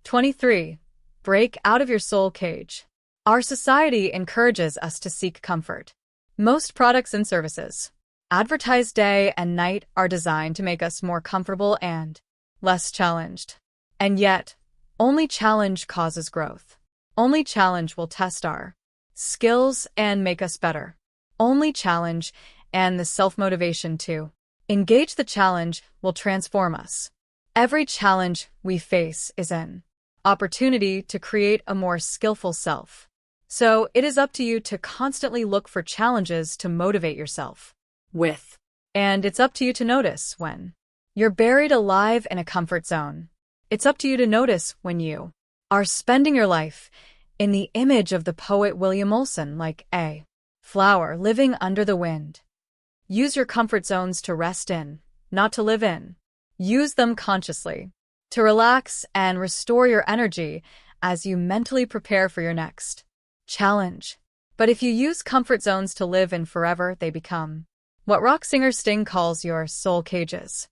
23. Break out of your soul cage. Our society encourages us to seek comfort. Most products and services advertised day and night are designed to make us more comfortable and less challenged. And yet, only challenge causes growth. Only challenge will test our skills and make us better. Only challenge and the self-motivation to engage the challenge will transform us. Every challenge we face is an opportunity to create a more skillful self. So it is up to you to constantly look for challenges to motivate yourself with. And it's up to you to notice when you're buried alive in a comfort zone. It's up to you to notice when you are spending your life in the image of the poet William Olson, like a flower living under the wind. Use your comfort zones to rest in, not to live in. Use them consciously to relax and restore your energy as you mentally prepare for your next challenge. But if you use comfort zones to live in forever, they become what rock singer Sting calls your soul cages.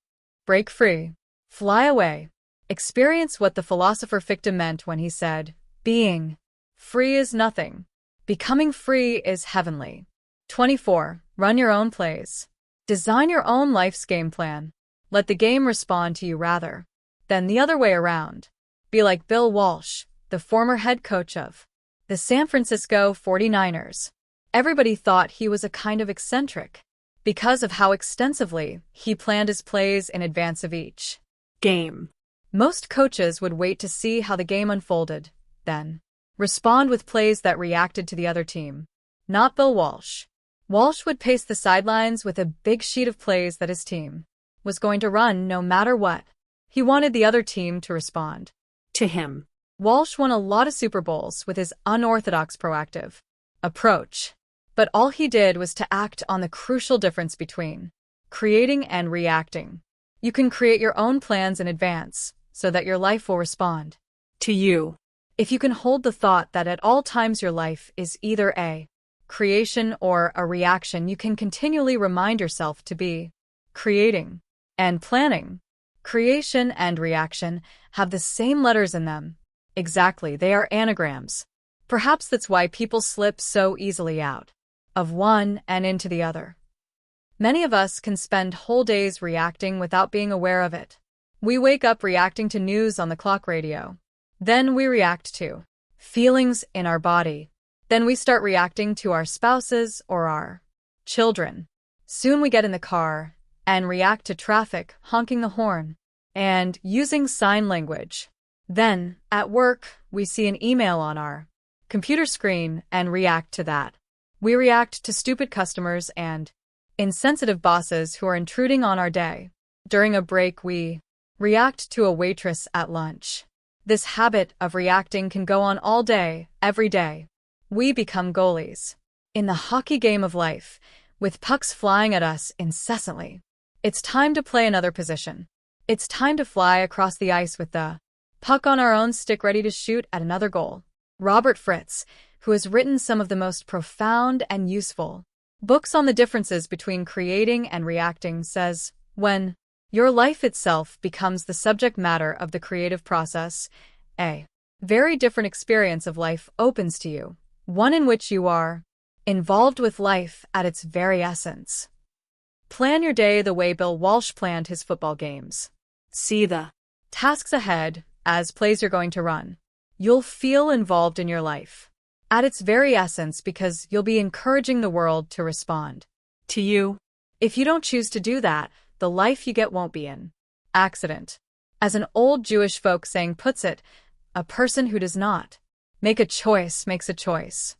Break free. Fly away. Experience what the philosopher Fichte meant when he said, being free is nothing. Becoming free is heavenly. 24. Run your own plays. Design your own life's game plan. Let the game respond to you rather than the other way around. Be like Bill Walsh, the former head coach of the San Francisco 49ers. Everybody thought he was a kind of eccentric because of how extensively he planned his plays in advance of each game. Most coaches would wait to see how the game unfolded, then respond with plays that reacted to the other team. Not Bill Walsh. Walsh would pace the sidelines with a big sheet of plays that his team was going to run no matter what. He wanted the other team to respond to him. Walsh won a lot of Super Bowls with his unorthodox proactive approach. But all he did was to act on the crucial difference between creating and reacting. You can create your own plans in advance so that your life will respond to you. If you can hold the thought that at all times your life is either a creation or a reaction, you can continually remind yourself to be creating and planning. Creation and reaction have the same letters in them. Exactly, they are anagrams. Perhaps that's why people slip so easily out of one and into the other. Many of us can spend whole days reacting without being aware of it. We wake up reacting to news on the clock radio. Then we react to feelings in our body. Then we start reacting to our spouses or our children. Soon we get in the car and react to traffic, honking the horn, and using sign language. Then, at work, we see an email on our computer screen and react to that. We react to stupid customers and insensitive bosses who are intruding on our day. During a break, we react to a waitress at lunch. This habit of reacting can go on all day, every day. We become goalies in the hockey game of life, with pucks flying at us incessantly. It's time to play another position. It's time to fly across the ice with the puck on our own stick ready to shoot at another goal. Robert Fritz, who has written some of the most profound and useful books on the differences between creating and reacting, says, when your life itself becomes the subject matter of the creative process, a very different experience of life opens to you, one in which you are involved with life at its very essence. Plan your day the way Bill Walsh planned his football games. See the tasks ahead as plays you're going to run. You'll feel involved in your life at its very essence because you'll be encouraging the world to respond to you. If you don't choose to do that, the life you get won't be an accident. As an old Jewish folk saying puts it, a person who does not make a choice makes a choice.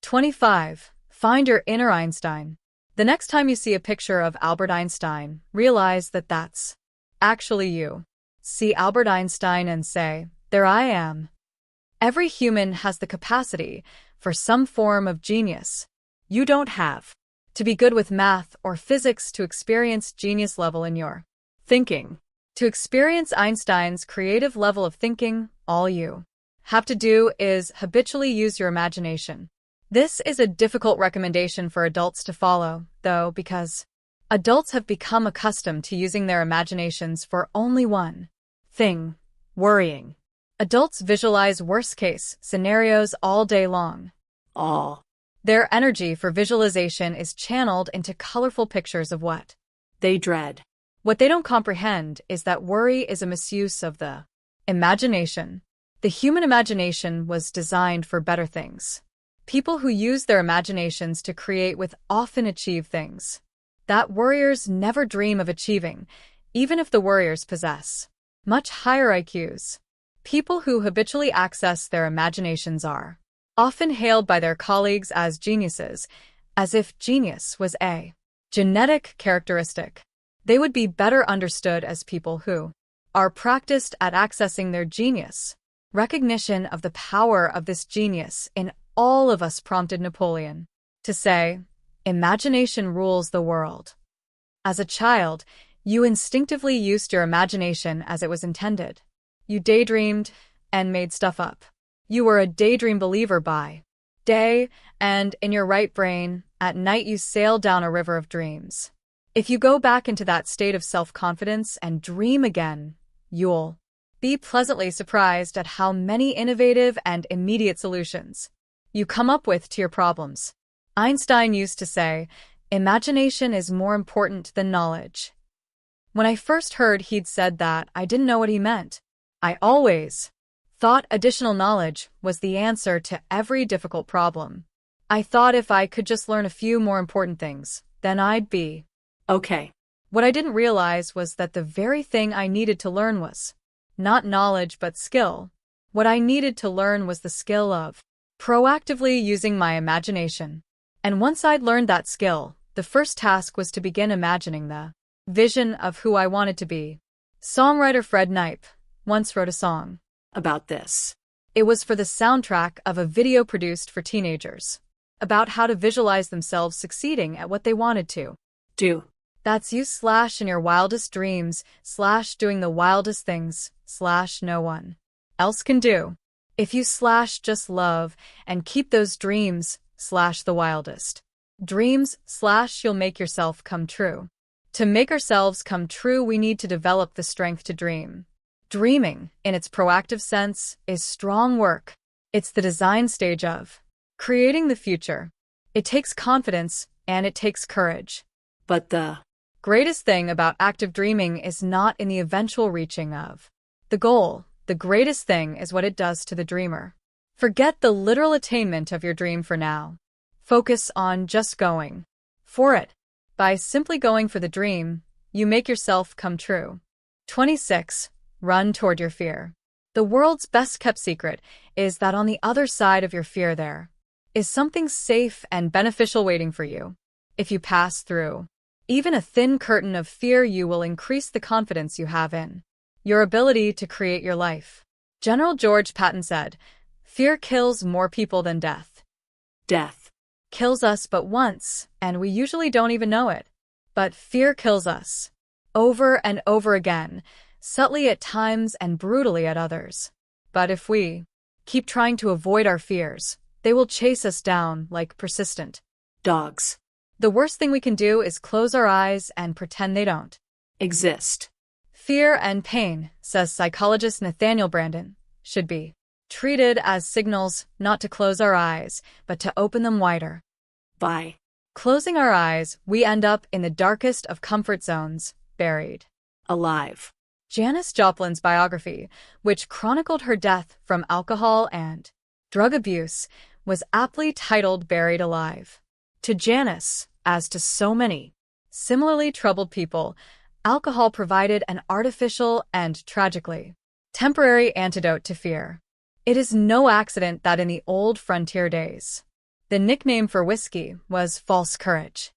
25. Find your inner Einstein. The next time you see a picture of Albert Einstein, realize that that's actually you. See Albert Einstein and say, there I am. Every human has the capacity for some form of genius. You don't have to be good with math or physics to experience genius level in your thinking. To experience Einstein's creative level of thinking, all you have to do is habitually use your imagination. This is a difficult recommendation for adults to follow, though, because adults have become accustomed to using their imaginations for only one thing: worrying. Adults visualize worst-case scenarios all day long. All. Their energy for visualization is channeled into colorful pictures of what They dread. What they don't comprehend is that worry is a misuse of the imagination. The human imagination was designed for better things. People who use their imaginations to create with often achieve things that warriors never dream of achieving, even if the warriors possess much higher IQs. People who habitually access their imaginations are often hailed by their colleagues as geniuses, as if genius was a genetic characteristic. They would be better understood as people who are practiced at accessing their genius. Recognition of the power of this genius in all of us prompted Napoleon to say, "Imagination rules the world." As a child, you instinctively used your imagination as it was intended. You daydreamed and made stuff up. You were a daydream believer by day, and in your right brain, at night you sailed down a river of dreams. If you go back into that state of self-confidence and dream again, you'll be pleasantly surprised at how many innovative and immediate solutions you come up with to your problems. Einstein used to say, "Imagination is more important than knowledge." When I first heard he'd said that, I didn't know what he meant. I always thought additional knowledge was the answer to every difficult problem. I thought if I could just learn a few more important things, then I'd be okay. What I didn't realize was that the very thing I needed to learn was not knowledge but skill. What I needed to learn was the skill of proactively using my imagination. And once I'd learned that skill, the first task was to begin imagining the vision of who I wanted to be. Songwriter Fred Knipe once wrote a song About this. It was for the soundtrack of a video produced for teenagers about how to visualize themselves succeeding at what they wanted to Do. That's you / in your wildest dreams / doing the wildest things / no one else can do. If you / just love and keep those dreams / the wildest dreams / you'll make yourself come true. To make ourselves come true, we need to develop the strength to dream. Dreaming, in its proactive sense, is strong work. It's the design stage of creating the future. It takes confidence and it takes courage. But the greatest thing about active dreaming is not in the eventual reaching of the goal. The greatest thing is what it does to the dreamer. Forget the literal attainment of your dream for now. Focus on just going for it. By simply going for the dream, you make yourself come true. 26. Run toward your fear. The world's best-kept secret is that on the other side of your fear there is something safe and beneficial waiting for you. If you pass through even a thin curtain of fear, you will increase the confidence you have in your ability to create your life. General George Patton said, "Fear kills more people than death." death Kills us but once, and we usually don't even know it. But fear kills us over and over again, subtly at times and brutally at others. But if we keep trying to avoid our fears, they will chase us down like persistent dogs. The worst thing we can do is close our eyes and pretend they don't Exist. Fear and pain, says psychologist Nathaniel Branden, should be treated as signals not to close our eyes, but to open them wider. By closing our eyes, we end up in the darkest of comfort zones, buried alive. Janis Joplin's biography, which chronicled her death from alcohol and drug abuse, was aptly titled Buried Alive. To Janis, as to so many similarly troubled people, alcohol provided an artificial and, tragically, temporary antidote to fear. It is no accident that in the old frontier days, the nickname for whiskey was false courage.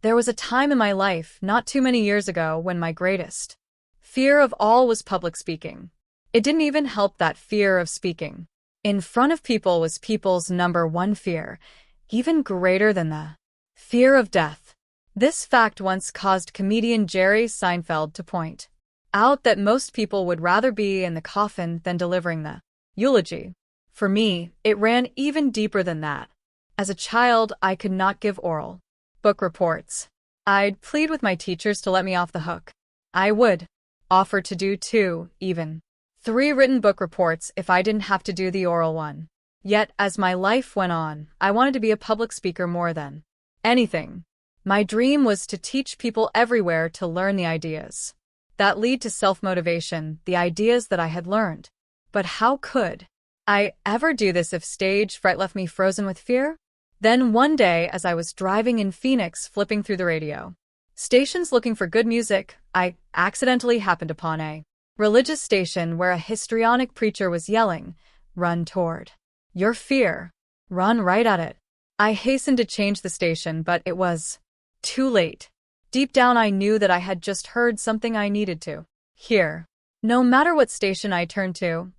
There was a time in my life not too many years ago when my greatest fear of all was public speaking. It didn't even help that fear of speaking in front of people was people's number one fear, even greater than the fear of death. This fact once caused comedian Jerry Seinfeld to point out that most people would rather be in the coffin than delivering the eulogy. For me, it ran even deeper than that. As a child, I could not give oral book reports. I'd plead with my teachers to let me off the hook. I would offer to do too, even 3 written book reports if I didn't have to do the oral one. Yet, as my life went on, I wanted to be a public speaker more than anything. My dream was to teach people everywhere to learn the ideas that lead to self-motivation, the ideas that I had learned. But how could I ever do this if stage fright left me frozen with fear? Then one day, as I was driving in Phoenix flipping through the radio stations looking for good music, I accidentally happened upon a religious station where a histrionic preacher was yelling, "Run toward your fear. Run right at it." I hastened to change the station, but it was too late. Deep down I knew that I had just heard something I needed to hear. No matter what station I turned to,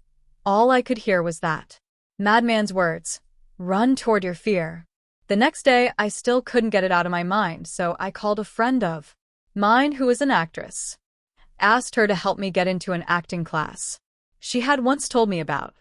all I could hear was that madman's words, "Run toward your fear." The next day, I still couldn't get it out of my mind, so I called a friend of mine who is an actress. Asked her to help me get into an acting class she had once told me about.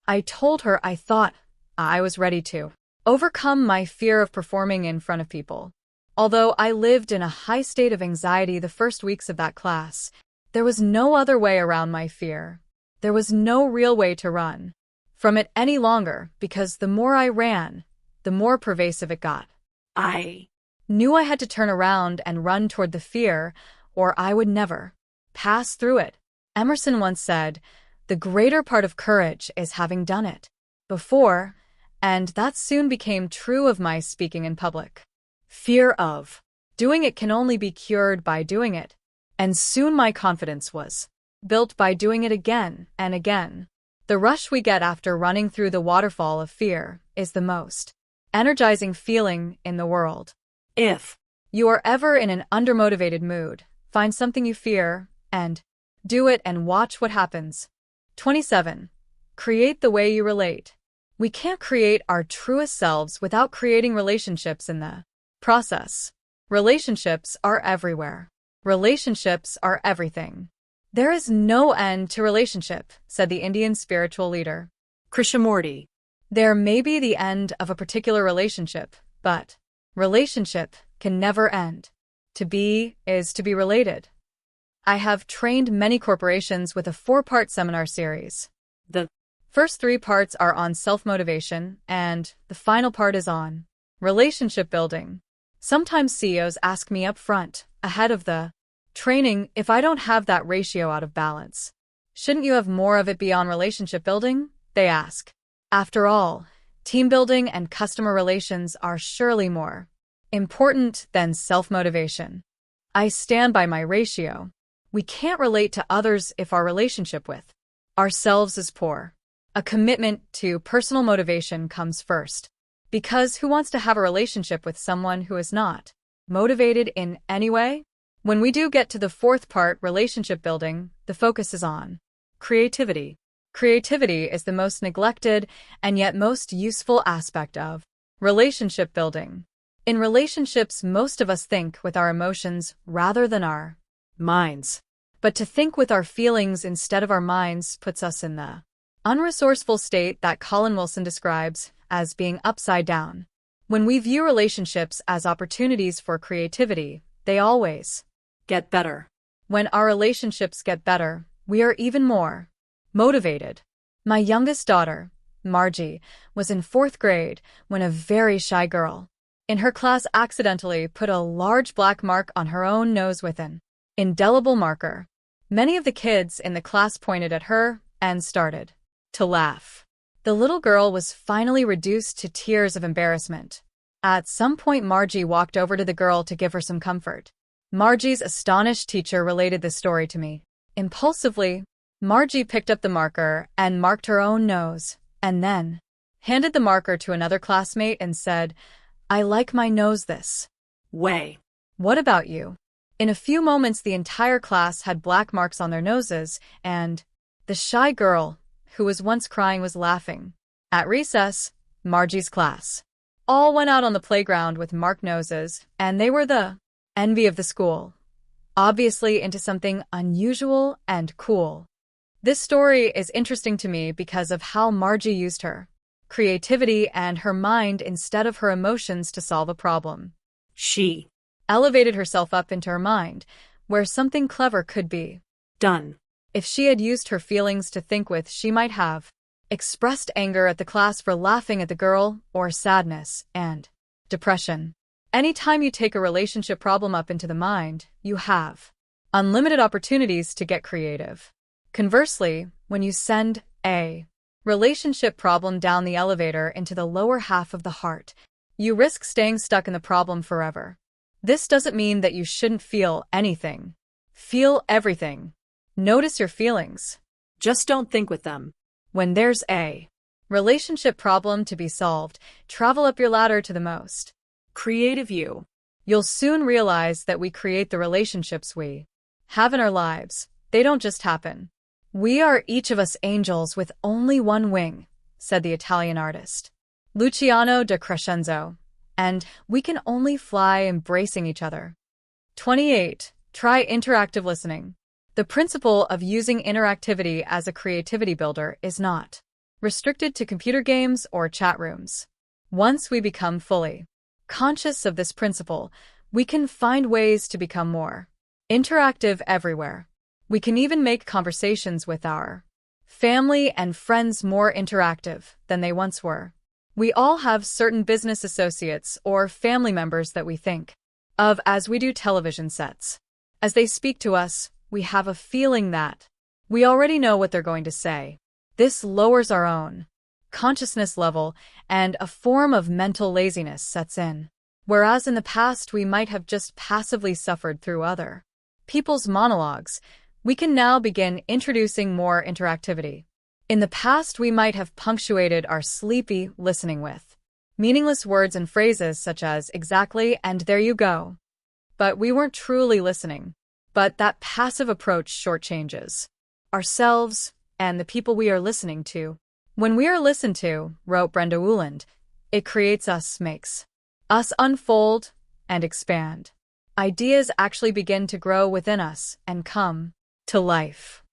I told her I thought I was ready to overcome my fear of performing in front of people. Although I lived in a high state of anxiety the first weeks of that class, there was no other way around my fear. There was no real way to run from it any longer, because the more I ran, the more pervasive it got. I Knew I had to turn around and run toward the fear, or I would never pass through it. Emerson once said, "The greater part of courage is having done it before," and that soon became true of my speaking in public. Fear of doing it can only be cured by doing it, and soon my confidence was built by doing it again and again. The rush we get after running through the waterfall of fear is the most energizing feeling in the world. if You are ever in an undermotivated mood, find something you fear, and do it and watch what happens. 27. Create the way you relate. We can't create our truest selves without creating relationships in the process. Relationships are everywhere. Relationships are everything. There is no end to relationship, said the Indian spiritual leader Krishnamurti. There may be the end of a particular relationship, but relationship can never end. To be is to be related. I have trained many corporations with a 4-part seminar series. The First 3 parts are on self-motivation, and the final part is on relationship building. Sometimes CEOs ask me up front, ahead of the training, if I don't have that ratio out of balance. Shouldn't you have more of it be on relationship building? They ask. After all, team building and customer relations are surely more important than self-motivation. I stand by my ratio. We can't relate to others if our relationship with ourselves is poor. A commitment to personal motivation comes first. Because who wants to have a relationship with someone who is not motivated in any way? When we do get to the 4th part, relationship building, the focus is on creativity. Creativity is the most neglected and yet most useful aspect of relationship building. In relationships, most of us think with our emotions rather than our minds. But to think with our feelings instead of our minds puts us in the unresourceful state that Colin Wilson describes as being upside down. When we view relationships as opportunities for creativity, they always Get better. When our relationships get better, we are even more motivated. My youngest daughter, Margie, was in 4th grade when a very shy girl in her class accidentally put a large black mark on her own nose with an indelible marker. Many of the kids in the class pointed at her and started to laugh. The little girl was finally reduced to tears of embarrassment. At some point, Margie walked over to the girl to give her some comfort. Margie's astonished teacher related the story to me. Impulsively, Margie picked up the marker and marked her own nose, and then handed the marker to another classmate and said, "I like my nose this way. What about you?" In a few moments, the entire class had black marks on their noses, and the shy girl, who was once crying, was laughing. At recess, Margie's class all went out on the playground with marked noses, and they were the envy of the school, obviously into something unusual and cool. This story is interesting to me because of how Margie used her creativity and her mind instead of her emotions to solve a problem. She Elevated herself up into her mind, where something clever could be done. If she had used her feelings to think with, she might have expressed anger at the class for laughing at the girl, or sadness and depression. Anytime you take a relationship problem up into the mind, you have unlimited opportunities to get creative. Conversely, when you send a relationship problem down the elevator into the lower half of the heart, you risk staying stuck in the problem forever. This doesn't mean that you shouldn't feel anything. Feel everything. Notice your feelings. Just don't think with them. When there's a relationship problem to be solved, travel up your ladder to the most Creative you. You'll soon realize that we create the relationships we have in our lives. They don't just happen. We are each of us angels with only one wing, said the Italian artist Luciano da Crescenzo, and we can only fly embracing each other. 28. Try interactive listening. The principle of using interactivity as a creativity builder is not restricted to computer games or chat rooms. Once we become fully conscious of this principle, we can find ways to become more interactive everywhere. We can even make conversations with our family and friends more interactive than they once were. We all have certain business associates or family members that we think of as we do television sets. As they speak to us, we have a feeling that we already know what they're going to say. This lowers our own consciousness level, and a form of mental laziness sets in. Whereas in the past we might have just passively suffered through other people's monologues, we can now begin introducing more interactivity. In the past we might have punctuated our sleepy listening with meaningless words and phrases such as exactly and there you go. But we weren't truly listening. But that passive approach shortchanges ourselves and the people we are listening to. When we are listened to, wrote Brenda Woolland, it creates us, makes us unfold and expand. Ideas actually begin to grow within us and come to life.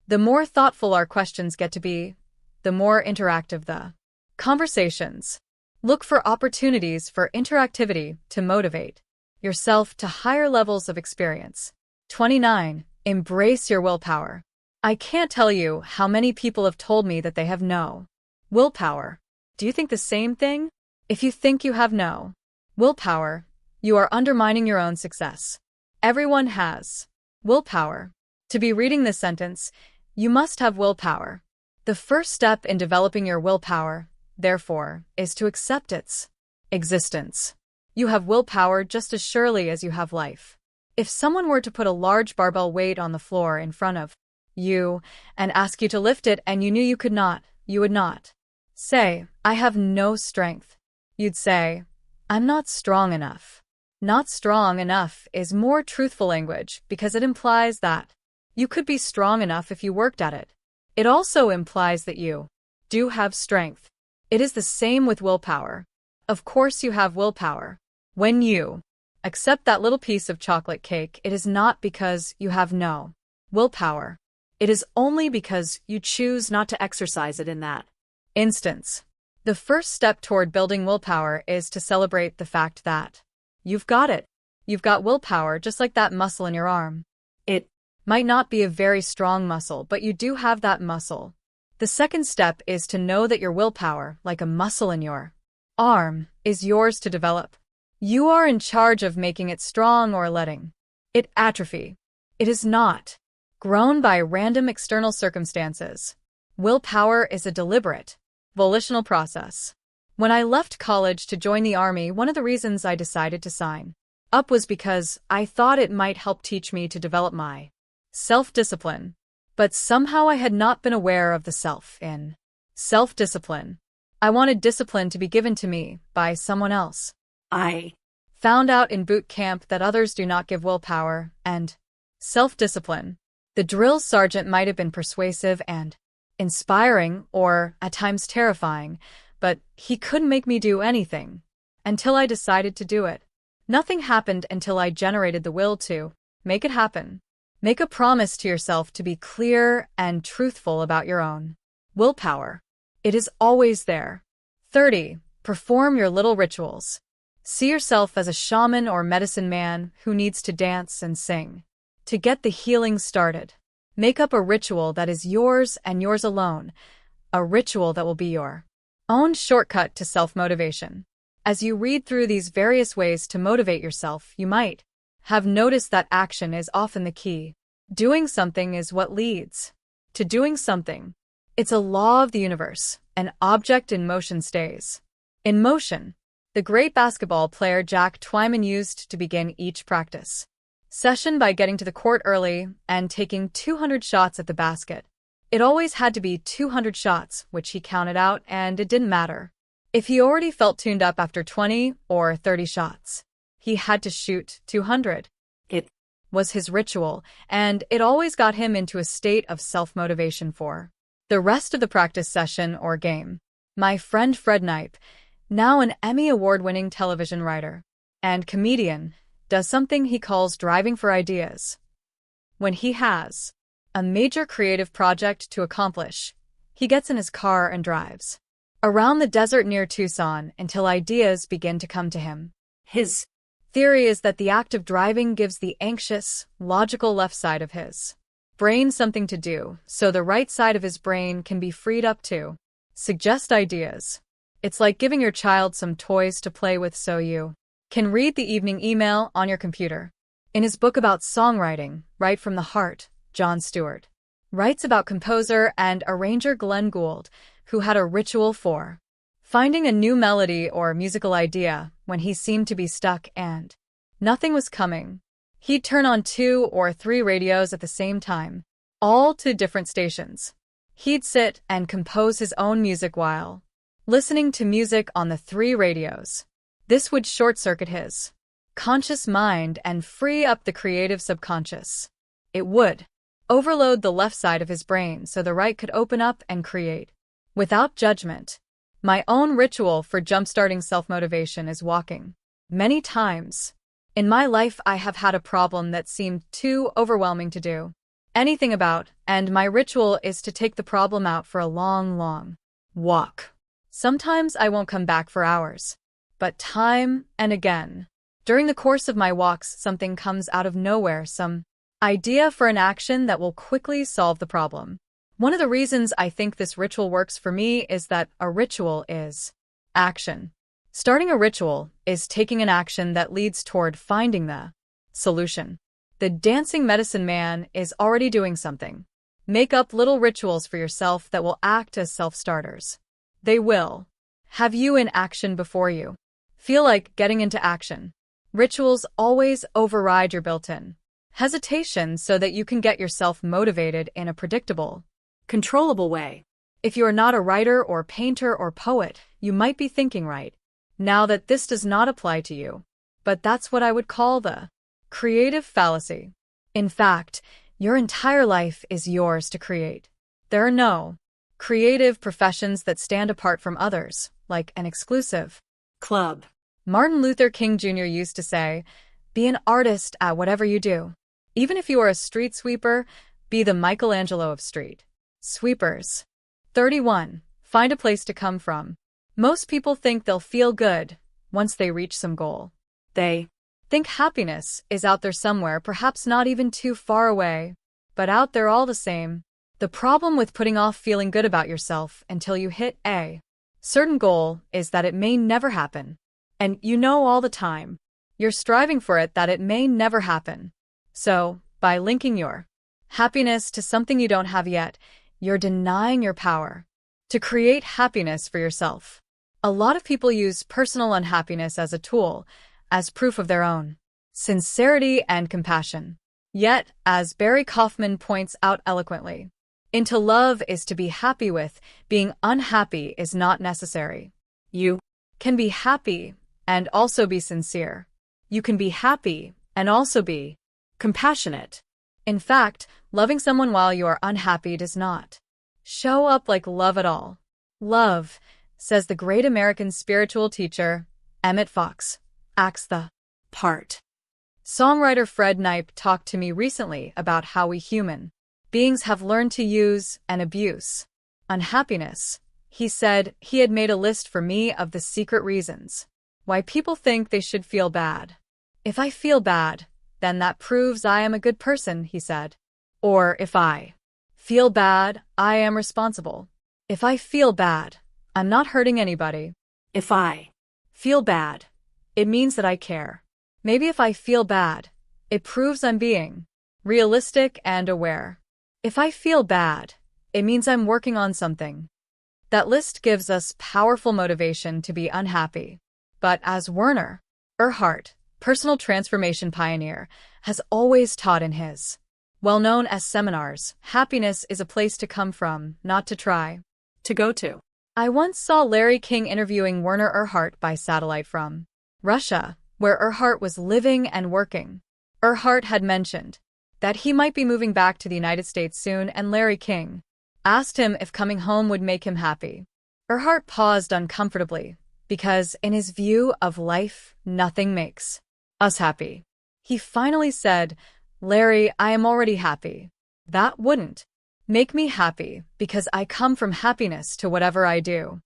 The more thoughtful our questions get to be, the more interactive the conversations. Look for opportunities for interactivity to motivate yourself to higher levels of experience. 29. Embrace your willpower. I can't tell you how many people have told me that they have no willpower. Do you think the same thing? If you think you have no willpower, you are undermining your own success. Everyone has willpower. To be reading this sentence, you must have willpower. The first step in developing your willpower, therefore, is to accept its existence. You have willpower just as surely as you have life. If someone were to put a large barbell weight on the floor in front of you and ask you to lift it and you knew you could not, you would not say, I have no strength. You'd say, I'm not strong enough. Not strong enough is more truthful language because it implies that you could be strong enough if you worked at it. It also implies that you do have strength. It is the same with willpower. Of course you have willpower. When you accept that little piece of chocolate cake, it is not because you have no willpower. It is only because you choose not to exercise it in that instance. The first step toward building willpower is to celebrate the fact that you've got it. You've got willpower just like that muscle in your arm. It might not be a very strong muscle, but you do have that muscle. The second step is to know that your willpower, like a muscle in your arm, is yours to develop. You are in charge of making it strong or letting it atrophy. It is not grown by random external circumstances. Willpower is a deliberate, volitional process. When I left college to join the Army, one of the reasons I decided to sign up was because I thought it might help teach me to develop my self-discipline. But somehow I had not been aware of the self in self-discipline. I wanted discipline to be given to me by someone else. I found out in boot camp that others do not give willpower and self-discipline. The drill sergeant might have been persuasive and inspiring or at times terrifying, but he couldn't make me do anything until I decided to do it. Nothing happened until I generated the will to make it happen. Make a promise to yourself to be clear and truthful about your own willpower. It is always there. 30. Perform your little rituals. See yourself as a shaman or medicine man who needs to dance and sing to get the healing started. Make up a ritual that is yours and yours alone, a ritual that will be your own shortcut to self-motivation. As you read through these various ways to motivate yourself, you might have noticed that action is often the key. Doing something is what leads to doing something. It's a law of the universe. An object in motion stays in motion. The great basketball player Jack Twyman used to begin each practice session by getting to the court early and taking 200 shots at the basket. It always had to be 200 shots, which he counted out, and it didn't matter if he already felt tuned up after 20 or 30 shots. He had to shoot 200. It was his ritual, and it always got him into a state of self-motivation for the rest of the practice session or game. My friend Fred Knipe, now an Emmy Award-winning television writer and comedian, does something he calls driving for ideas. When he has a major creative project to accomplish, he gets in his car and drives around the desert near Tucson until ideas begin to come to him. His theory is that the act of driving gives the anxious, logical left side of his brain something to do, so the right side of his brain can be freed up to suggest ideas. It's like giving your child some toys to play with so you can read the evening email on your computer. In his book about songwriting, Write from the Heart, Jon Stewart writes about composer and arranger Glenn Gould, who had a ritual for finding a new melody or musical idea when he seemed to be stuck and nothing was coming. He'd turn on 2 or 3 radios at the same time, all to different stations. He'd sit and compose his own music while listening to music on the 3 radios. This would short-circuit his conscious mind and free up the creative subconscious. It would overload the left side of his brain so the right could open up and create without judgment. My own ritual for jump-starting self-motivation is walking. Many times in my life I have had a problem that seemed too overwhelming to do anything about, and my ritual is to take the problem out for a long, long walk. Sometimes I won't come back for hours, but time and again, during the course of my walks, something comes out of nowhere, some idea for an action that will quickly solve the problem. One of the reasons I think this ritual works for me is that a ritual is action. Starting a ritual is taking an action that leads toward finding the solution. The dancing medicine man is already doing something. Make up little rituals for yourself that will act as self-starters. They will have you in action before you feel like getting into action. Rituals always override your built-in hesitation so that you can get yourself motivated in a predictable, controllable way. If you are not a writer or painter or poet, you might be thinking right now that this does not apply to you. But that's what I would call the creative fallacy. In fact, your entire life is yours to create. There are no creative professions that stand apart from others, like an exclusive club. Martin Luther King Jr. used to say, "Be an artist at whatever you do. Even if you are a street sweeper, be the Michelangelo of street sweepers." 31. Find a place to come from. Most people think they'll feel good once they reach some goal. They think happiness is out there somewhere, perhaps not even too far away, but out there all the same. The problem with putting off feeling good about yourself until you hit a certain goal is that it may never happen. And you know all the time you're striving for it that it may never happen. So, by linking your happiness to something you don't have yet, you're denying your power to create happiness for yourself. A lot of people use personal unhappiness as a tool, as proof of their own sincerity and compassion. Yet, as Barry Kaufman points out eloquently, into love is to be happy with, being unhappy is not necessary. You can be happy and also be sincere. You can be happy and also be compassionate. In fact, loving someone while you are unhappy does not show up like love at all. Love, says the great American spiritual teacher, Emmett Fox, acts the part. Songwriter Fred Knipe talked to me recently about how we human beings have learned to use and abuse unhappiness. He said he had made a list for me of the secret reasons why people think they should feel bad. If I feel bad, then that proves I am a good person, he said. Or if I feel bad, I am responsible. If I feel bad, I'm not hurting anybody. If I Feel bad, it means that I care. Maybe if I feel bad, it proves I'm being realistic and aware. If I feel bad, it means I'm working on something. That list gives us powerful motivation to be unhappy. But as Werner Erhard, personal transformation pioneer, has always taught in his well-known as seminars, happiness is a place to come from, not to try to go to. I once saw Larry King interviewing Werner Erhard by satellite from Russia, where Erhard was living and working. Erhard had mentioned that he might be moving back to the United States soon, and Larry King asked him if coming home would make him happy. Erhard paused uncomfortably, because in his view of life, nothing makes us happy. He finally said, "Larry, I am already happy. That wouldn't make me happy because I come from happiness to whatever I do.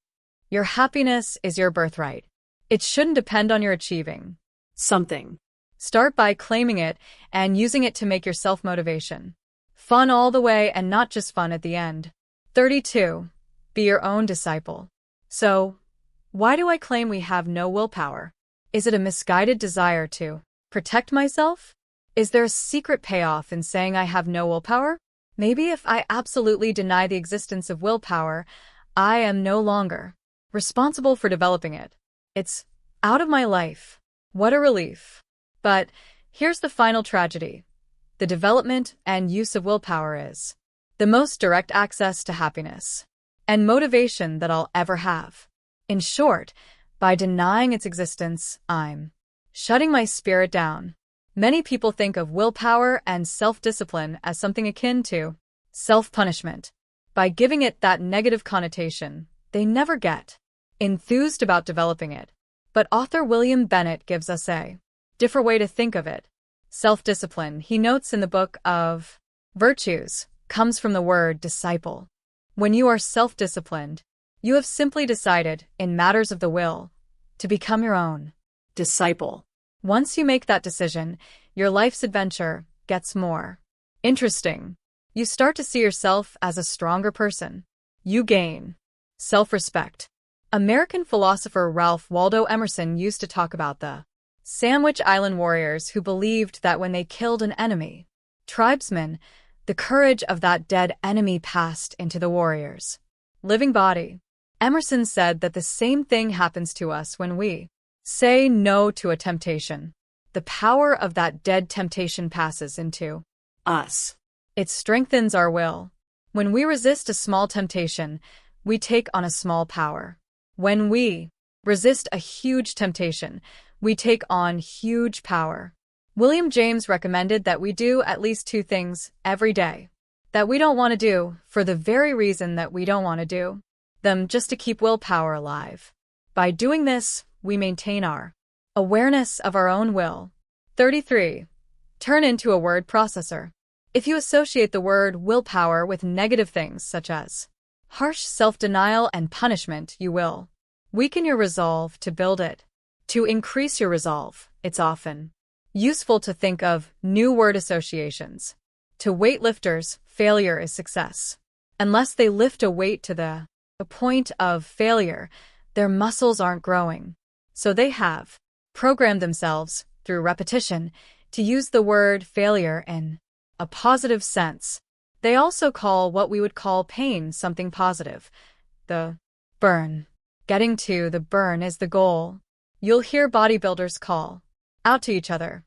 Your happiness is your birthright. It shouldn't depend on your achieving something. Start by claiming it and using it to make your self-motivation fun all the way and not just fun at the end." 32. Be your own disciple. So, why do I claim we have no willpower? Is it a misguided desire to protect myself? Is there a secret payoff in saying I have no willpower? Maybe if I absolutely deny the existence of willpower, I am no longer responsible for developing it. It's out of my life. What a relief. But here's the final tragedy. The development and use of willpower is the most direct access to happiness and motivation that I'll ever have. In short, by denying its existence, I'm shutting my spirit down. Many people think of willpower and self-discipline as something akin to self-punishment. By giving it that negative connotation, they never get enthused about developing it. But author William Bennett gives us a different way to think of it. Self-discipline, he notes in the book of Virtues, comes from the word disciple. When you are self-disciplined, you have simply decided, in matters of the will, to become your own disciple. Once you make that decision, your life's adventure gets more interesting. You start to see yourself as a stronger person. You gain self-respect. American philosopher Ralph Waldo Emerson used to talk about the Sandwich Island warriors who believed that when they killed an enemy tribesman, the courage of that dead enemy passed into the warrior's living body. Emerson said that the same thing happens to us when we say no to a temptation. The power of that dead temptation passes into us. It strengthens our will. When we resist a small temptation, we take on a small power. When we resist a huge temptation, we take on huge power. William James recommended that we do at least 2 things every day that we don't want to do for the very reason that we don't want to do them, just to keep willpower alive. By doing this, we maintain our awareness of our own will. 33. Turn into a word processor. If you associate the word willpower with negative things such as harsh self-denial and punishment, you will weaken your resolve to build it. To increase your resolve, it's often useful to think of new word associations. To weightlifters, failure is success. Unless they lift a weight to the point of failure, their muscles aren't growing. So they have programmed themselves, through repetition, to use the word failure in a positive sense. They also call what we would call pain something positive. The burn. Getting to the burn is the goal. You'll hear bodybuilders call out to each other,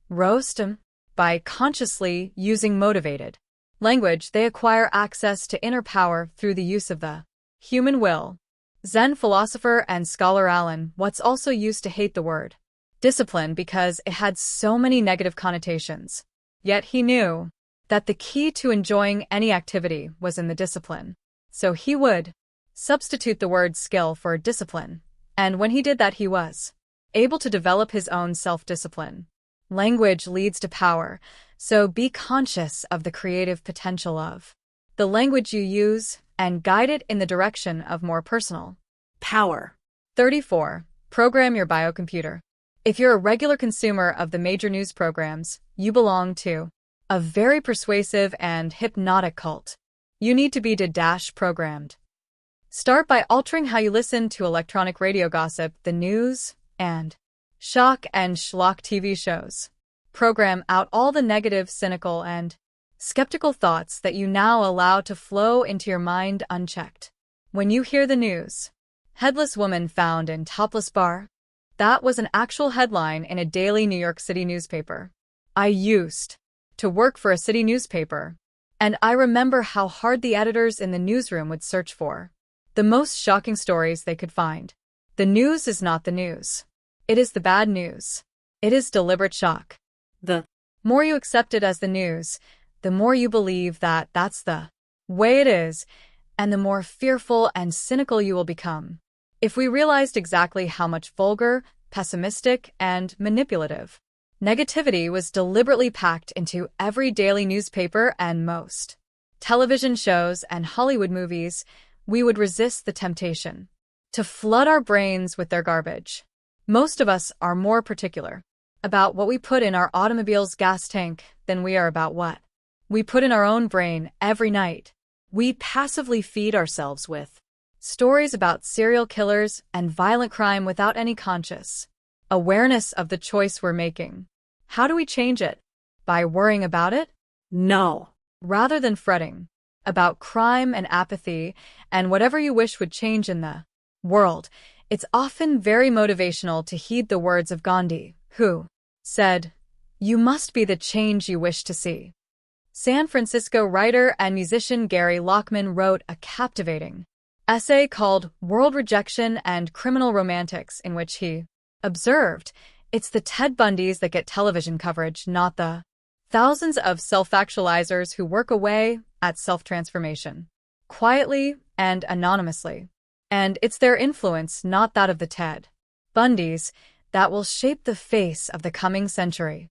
roast 'em. By consciously using motivated language, they acquire access to inner power through the use of the human will. Zen philosopher and scholar Alan Watts also used to hate the word discipline because it had so many negative connotations. Yet he knew that the key to enjoying any activity was in the discipline. So he would substitute the word skill for discipline. And when he did that, he was able to develop his own self-discipline. Language leads to power, so be conscious of the creative potential of the language you use and guide it in the direction of more personal power. 34. Program your biocomputer. If you're a regular consumer of the major news programs, you belong to a very persuasive and hypnotic cult. You need to be programmed. Start by altering how you listen to electronic radio gossip, the news, and shock and schlock TV shows. Program out all the negative, cynical, and skeptical thoughts that you now allow to flow into your mind unchecked. When you hear the news, headless woman found in topless bar, that was an actual headline in a daily New York City newspaper. I used to work for a city newspaper, and I remember how hard the editors in the newsroom would search for the most shocking stories they could find. The news is not the news. It is the bad news. It is deliberate shock. The more you accept it as the news, the more you believe that that's the way it is, and the more fearful and cynical you will become. If we realized exactly how much vulgar, pessimistic, and manipulative negativity was deliberately packed into every daily newspaper and most television shows and Hollywood movies, we would resist the temptation to flood our brains with their garbage. Most of us are more particular about what we put in our automobile's gas tank than we are about what we put in our own brain every night. We passively feed ourselves with stories about serial killers and violent crime without any conscious awareness of the choice we're making. How do we change it? By worrying about it? No. Rather than fretting about crime and apathy and whatever you wish would change in the world, it's often very motivational to heed the words of Gandhi, who said, "You must be the change you wish to see." San Francisco writer and musician Gary Lockman wrote a captivating essay called World Rejection and Criminal Romantics, in which he observed, it's the Ted Bundys that get television coverage, not the thousands of self-actualizers who work away at self-transformation, quietly and anonymously. And it's their influence, not that of the Ted Bundys, that will shape the face of the coming century.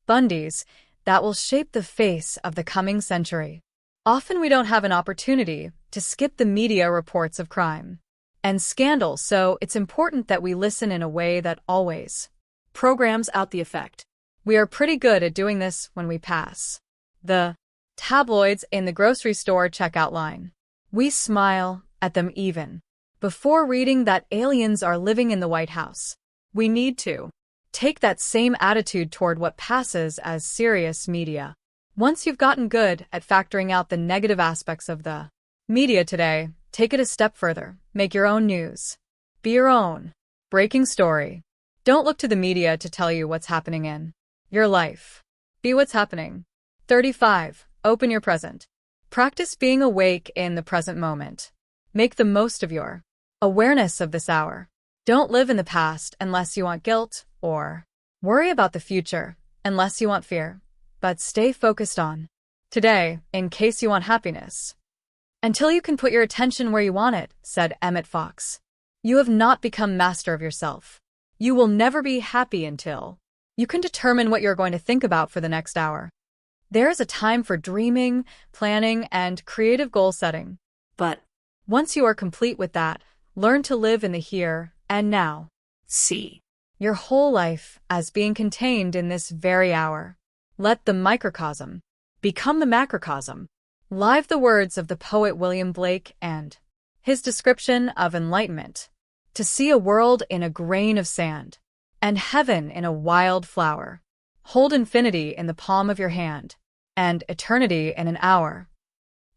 Bundys that will shape the face of the coming century. Often we don't have an opportunity to skip the media reports of crime and scandal, so it's important that we listen in a way that always programs out the effect. We are pretty good at doing this when we pass the tabloids in the grocery store checkout line. We smile at them even before reading that aliens are living in the White House. We need to take that same attitude toward what passes as serious media. Once you've gotten good at factoring out the negative aspects of the media today, take it a step further. Make your own news. Be your own breaking story. Don't look to the media to tell you what's happening in your life. Be what's happening. 35. Open your present. Practice being awake in the present moment. Make the most of your awareness of this hour. Don't live in the past unless you want guilt, or worry about the future unless you want fear, but stay focused on today in case you want happiness. Until you can put your attention where you want it, said Emmett Fox, you have not become master of yourself. You will never be happy until you can determine what you're going to think about for the next hour. There is a time for dreaming, planning, and creative goal setting. But once you are complete with that, learn to live in the here and now. see Your whole life as being contained in this very hour. Let the microcosm become the macrocosm. Live the words of the poet William Blake and his description of enlightenment. To see a world in a grain of sand, and heaven in a wild flower. Hold infinity in the palm of your hand, and eternity in an hour.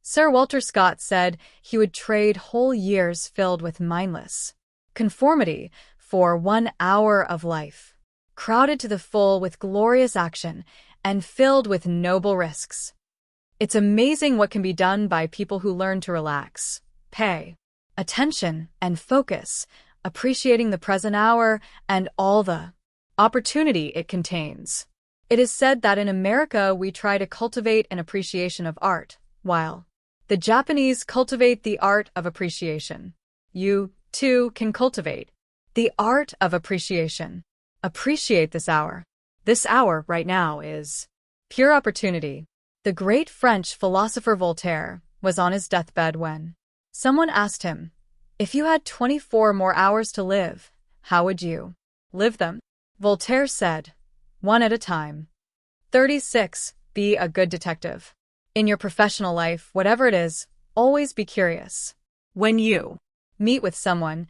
Sir Walter Scott said he would trade whole years filled with mindless conformity for 1 hour of life, crowded to the full with glorious action and filled with noble risks. It's amazing what can be done by people who learn to relax, pay attention, and focus, appreciating the present hour and all the opportunity it contains. It is said that in America we try to cultivate an appreciation of art, while the Japanese cultivate the art of appreciation. You, too, can cultivate the art of appreciation. Appreciate this hour. This hour right now is pure opportunity. The great French philosopher Voltaire was on his deathbed when someone asked him, if you had 24 more hours to live, how would you live them? Voltaire said, one at a time. 36. Be a good detective. In your professional life, whatever it is, always be curious. When you Meet with someone,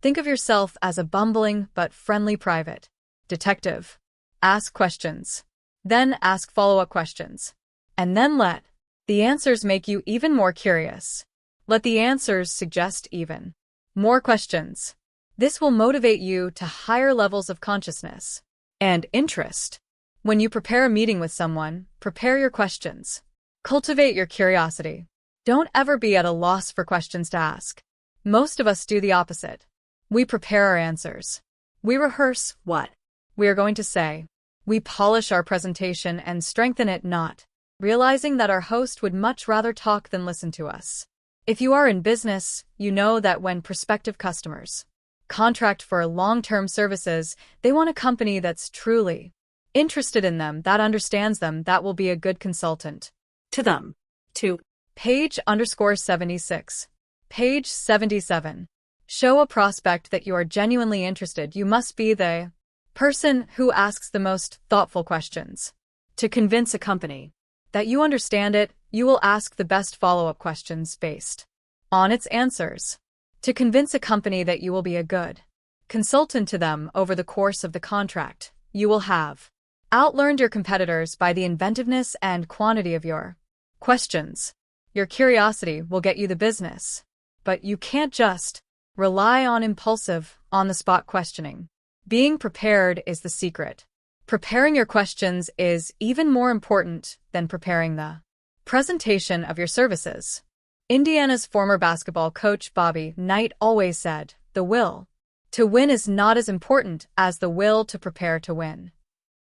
think of yourself as a bumbling but friendly private detective. Ask questions. Then ask follow-up questions. And then let the answers make you even more curious. Let the answers suggest even more questions. This will motivate you to higher levels of consciousness and interest. When you prepare a meeting with someone, prepare your questions. Cultivate your curiosity. Don't ever be at a loss for questions to ask. Most of us do the opposite. We prepare our answers. We rehearse what we are going to say. We polish our presentation and strengthen it, not realizing that our host would much rather talk than listen to us. If you are in business, you know that when prospective customers contract for long-term services, they want a company that's truly interested in them, that understands them, that will be a good consultant to them. To Page_76. Page 77. Show a prospect that you are genuinely interested. You must be the person who asks the most thoughtful questions. To convince a company that you understand it, you will ask the best follow-up questions based on its answers. To convince a company that you will be a good consultant to them over the course of the contract, you will have outlearned your competitors by the inventiveness and quantity of your questions. Your curiosity will get you the business, but you can't just rely on impulsive, on-the-spot questioning. Being prepared is the secret. Preparing your questions is even more important than preparing the presentation of your services. Indiana's former basketball coach Bobby Knight always said, "The will to win is not as important as the will to prepare to win."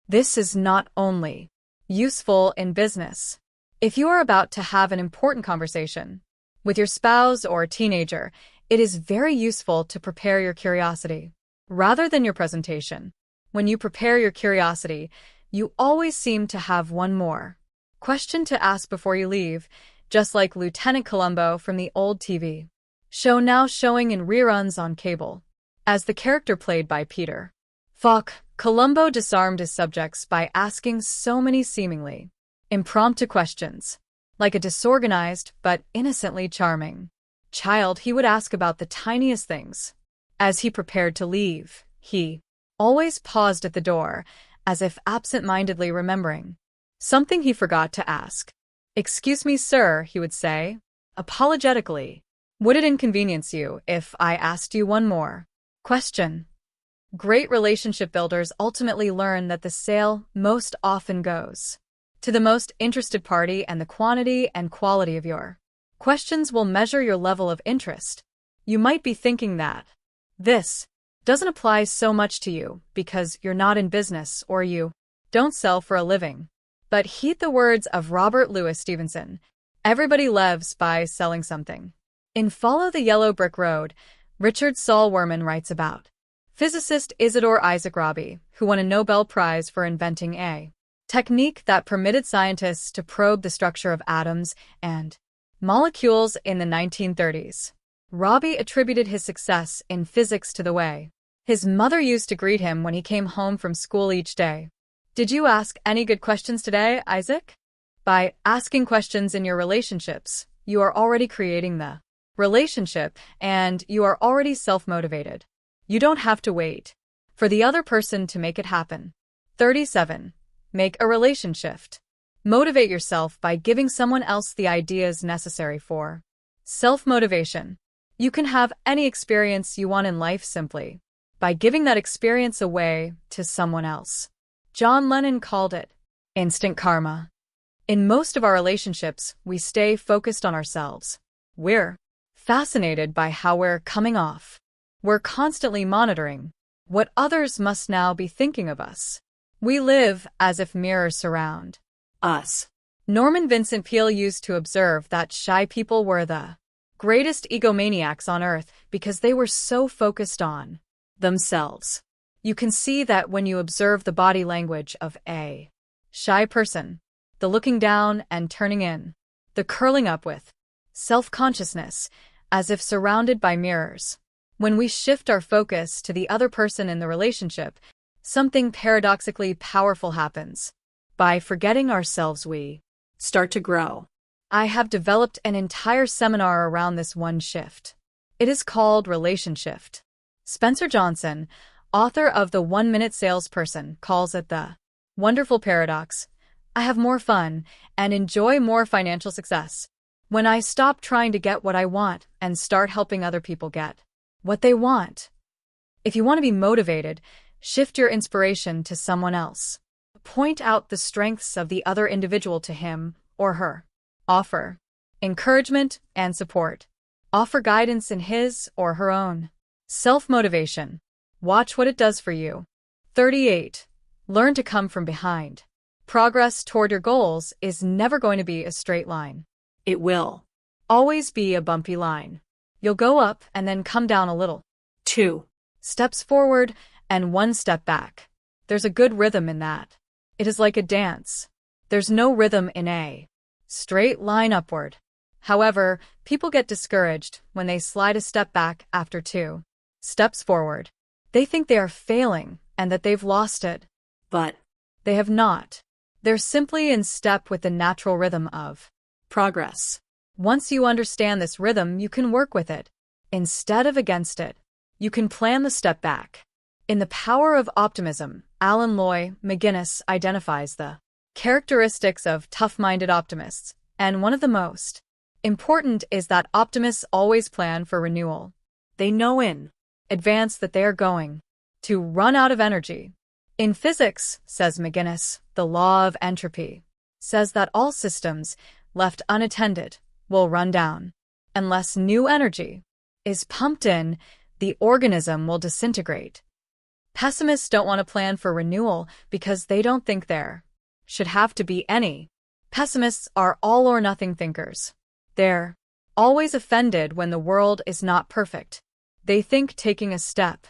This is not only useful in business. If you are about to have an important conversation with your spouse or teenager, it is very useful to prepare your curiosity rather than your presentation. When you prepare your curiosity, you always seem to have one more question to ask before you leave, just like Lieutenant Columbo from the old TV show now showing in reruns on cable. As the character played by Peter Falk, Columbo disarmed his subjects by asking so many seemingly impromptu questions. Like a disorganized but innocently charming child, he would ask about the tiniest things. As he prepared to leave, he always paused at the door, as if absent-mindedly remembering something he forgot to ask. "Excuse me, sir," he would say, apologetically. "Would it inconvenience you if I asked you one more question?" Great relationship builders ultimately learn that the sale most often goes to the most interested party, and the quantity and quality of your questions will measure your level of interest. You might be thinking that this doesn't apply so much to you because you're not in business or you don't sell for a living. But heed the words of Robert Louis Stevenson. Everybody lives by selling something. In Follow the Yellow Brick Road, Richard Saul Wurman writes about physicist Isidore Isaac Rabi, who won a Nobel Prize for inventing a technique that permitted scientists to probe the structure of atoms and molecules in the 1930s. Rabi attributed his success in physics to the way his mother used to greet him when he came home from school each day. "Did you ask any good questions today, Isaac?" By asking questions in your relationships, you are already creating the relationship and you are already self-motivated. You don't have to wait for the other person to make it happen. 37. Make a relation shift. Motivate yourself by giving someone else the ideas necessary for self-motivation. You can have any experience you want in life simply by giving that experience away to someone else. John Lennon called it instant karma. In most of our relationships, we stay focused on ourselves. We're fascinated by how we're coming off. We're constantly monitoring what others must now be thinking of us. We live as if mirrors surround us. Norman Vincent Peale used to observe that shy people were the greatest egomaniacs on earth because they were so focused on themselves. You can see that when you observe the body language of a shy person, the looking down and turning in, the curling up with self-consciousness, as if surrounded by mirrors. When we shift our focus to the other person in the relationship, something paradoxically powerful happens. By forgetting ourselves, we start to grow. I have developed an entire seminar around this one shift. It is called Relation Shift. Spencer Johnson, author of The 1-Minute Salesperson, calls it the wonderful paradox. I have more fun and enjoy more financial success when I stop trying to get what I want and start helping other people get what they want. If you want to be motivated, shift your inspiration to someone else. Point out the strengths of the other individual to him or her. Offer encouragement and support. Offer guidance in his or her own self-motivation. Watch what it does for you. 38. Learn to come from behind. Progress toward your goals is never going to be a straight line. It will always be a bumpy line. You'll go up and then come down a little. 2 steps forward and 1 step back. There's a good rhythm in that. It is like a dance. There's no rhythm in a straight line upward. However, people get discouraged when they slide a step back after 2 steps forward. They think they are failing and that they've lost it. But they have not. They're simply in step with the natural rhythm of progress. Once you understand this rhythm, you can work with it instead of against it. You can plan the step back. In The Power of Optimism, Alan Loy McGinnis identifies the characteristics of tough-minded optimists, and one of the most important is that optimists always plan for renewal. They know in advance that they are going to run out of energy. In physics, says McGinnis, the law of entropy says that all systems left unattended will run down. Unless new energy is pumped in, the organism will disintegrate. Pessimists don't want to plan for renewal because they don't think there should have to be any. Pessimists are all-or-nothing thinkers. They're always offended when the world is not perfect. They think taking a step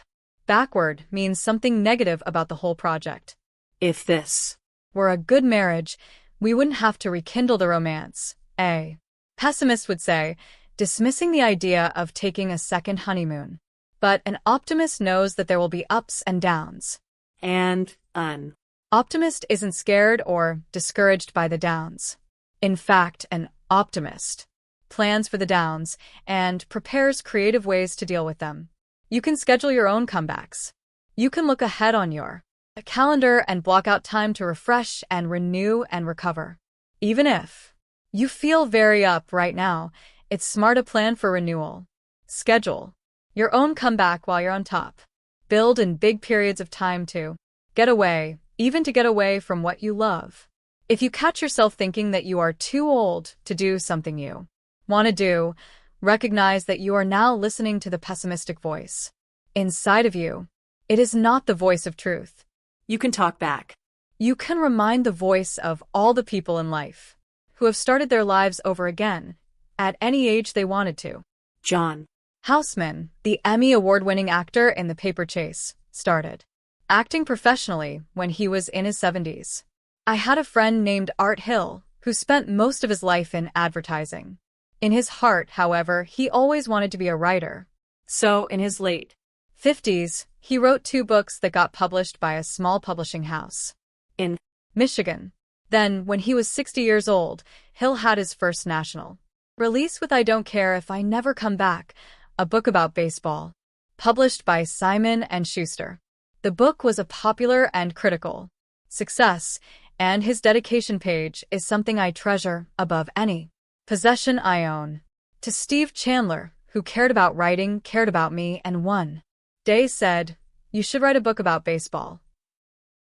backward means something negative about the whole project. If this were a good marriage, we wouldn't have to rekindle the romance. A pessimist would say, dismissing the idea of taking a second honeymoon. But an optimist knows that there will be ups and downs. And an optimist isn't scared or discouraged by the downs. In fact, an optimist plans for the downs and prepares creative ways to deal with them. You can schedule your own comebacks. You can look ahead on your calendar and block out time to refresh and renew and recover. Even if you feel very up right now, it's smart to plan for renewal. Schedule your own comeback while you're on top. Build in big periods of time to get away, even to get away from what you love. If you catch yourself thinking that you are too old to do something you want to do, recognize that you are now listening to the pessimistic voice inside of you. It is not the voice of truth. You can talk back. You can remind the voice of all the people in life who have started their lives over again at any age they wanted to. John Houseman, the Emmy award-winning actor in The Paper Chase, started acting professionally when he was in his 70s. I had a friend named Art Hill who spent most of his life in advertising. In his heart, however, he always wanted to be a writer. So, in his late 50s, he wrote 2 books that got published by a small publishing house in Michigan. Then, when he was 60 years old, Hill had his first national release with I Don't Care If I Never Come Back, a book about baseball, published by Simon & Schuster. The book was a popular and critical success, and his dedication page is something I treasure above any possession I own. To Steve Chandler, who cared about writing, cared about me, and one day said, "You should write a book about baseball.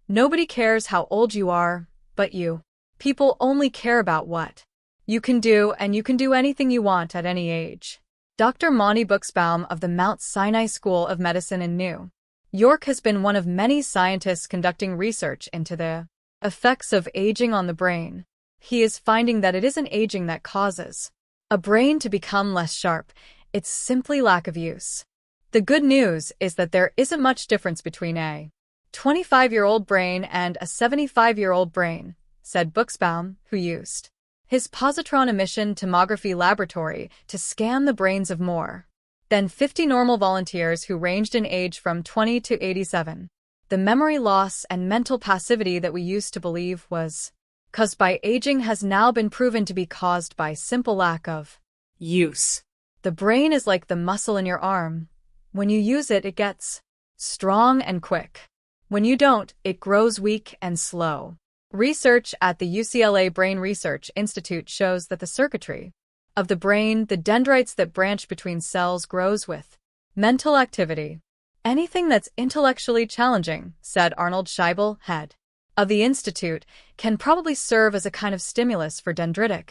Nobody cares how old you are, but you. People only care about what you can do, and you can do anything you want at any age." Dr. Monty Buxbaum of the Mount Sinai School of Medicine in New York has been one of many scientists conducting research into the effects of aging on the brain. He is finding that it isn't aging that causes a brain to become less sharp, it's simply lack of use. The good news is that there isn't much difference between a 25-year-old brain and a 75-year-old brain, said Buxbaum, who used his positron emission tomography laboratory to scan the brains of more than 50 normal volunteers who ranged in age from 20 to 87. The memory loss and mental passivity that we used to believe was caused by aging has now been proven to be caused by simple lack of use. The brain is like the muscle in your arm. When you use it, it gets strong and quick. When you don't, it grows weak and slow. Research at the UCLA Brain Research Institute shows that the circuitry of the brain, the dendrites that branch between cells, grows with mental activity. Anything that's intellectually challenging, said Arnold Scheibel, head of the institute, can probably serve as a kind of stimulus for dendritic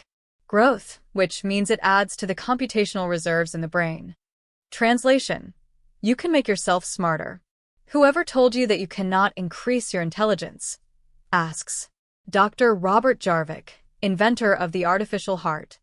growth, which means it adds to the computational reserves in the brain. Translation: you can make yourself smarter. Whoever told you that you cannot increase your intelligence? Asks Dr. Robert Jarvik, inventor of the artificial heart.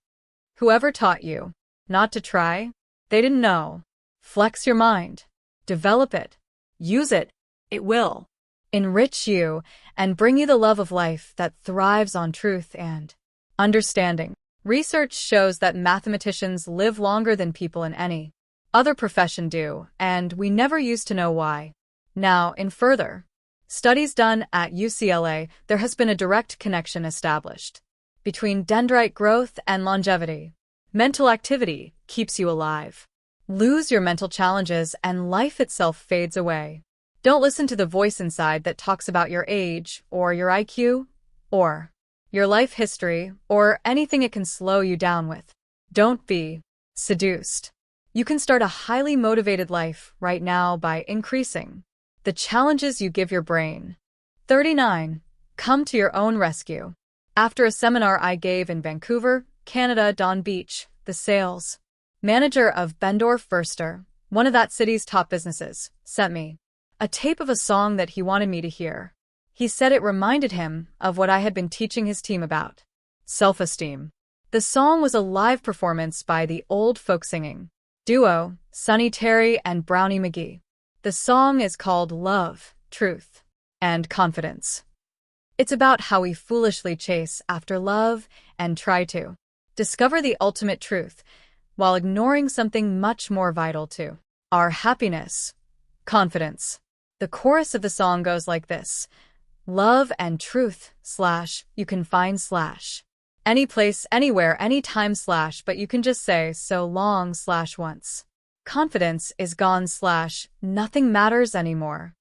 Whoever taught you not to try? They didn't know. Flex your mind. Develop it. Use it. It will enrich you and bring you the love of life that thrives on truth and understanding. Research shows that mathematicians live longer than people in any other profession do, and we never used to know why. Now, in further studies done at UCLA, there has been a direct connection established between dendrite growth and longevity. Mental activity keeps you alive. Lose your mental challenges and life itself fades away. Don't listen to the voice inside that talks about your age, or your IQ, or your life history, or anything it can slow you down with. Don't be seduced. You can start a highly motivated life right now by increasing the challenges you give your brain. 39. Come to your own rescue. After a seminar I gave in Vancouver, Canada, Don Beach, the sales manager of Bendorf Förster, one of that city's top businesses, sent me a tape of a song that he wanted me to hear. He said it reminded him of what I had been teaching his team about self-esteem. The song was a live performance by the old folk singing duo, Sonny Terry and Brownie McGee. The song is called Love, Truth, and Confidence. It's about how we foolishly chase after love and try to discover the ultimate truth while ignoring something much more vital to our happiness: confidence. The chorus of the song goes like this: love and truth / you can find / any place, anywhere, anytime / but you can just say so long / once. Confidence is gone / nothing matters anymore.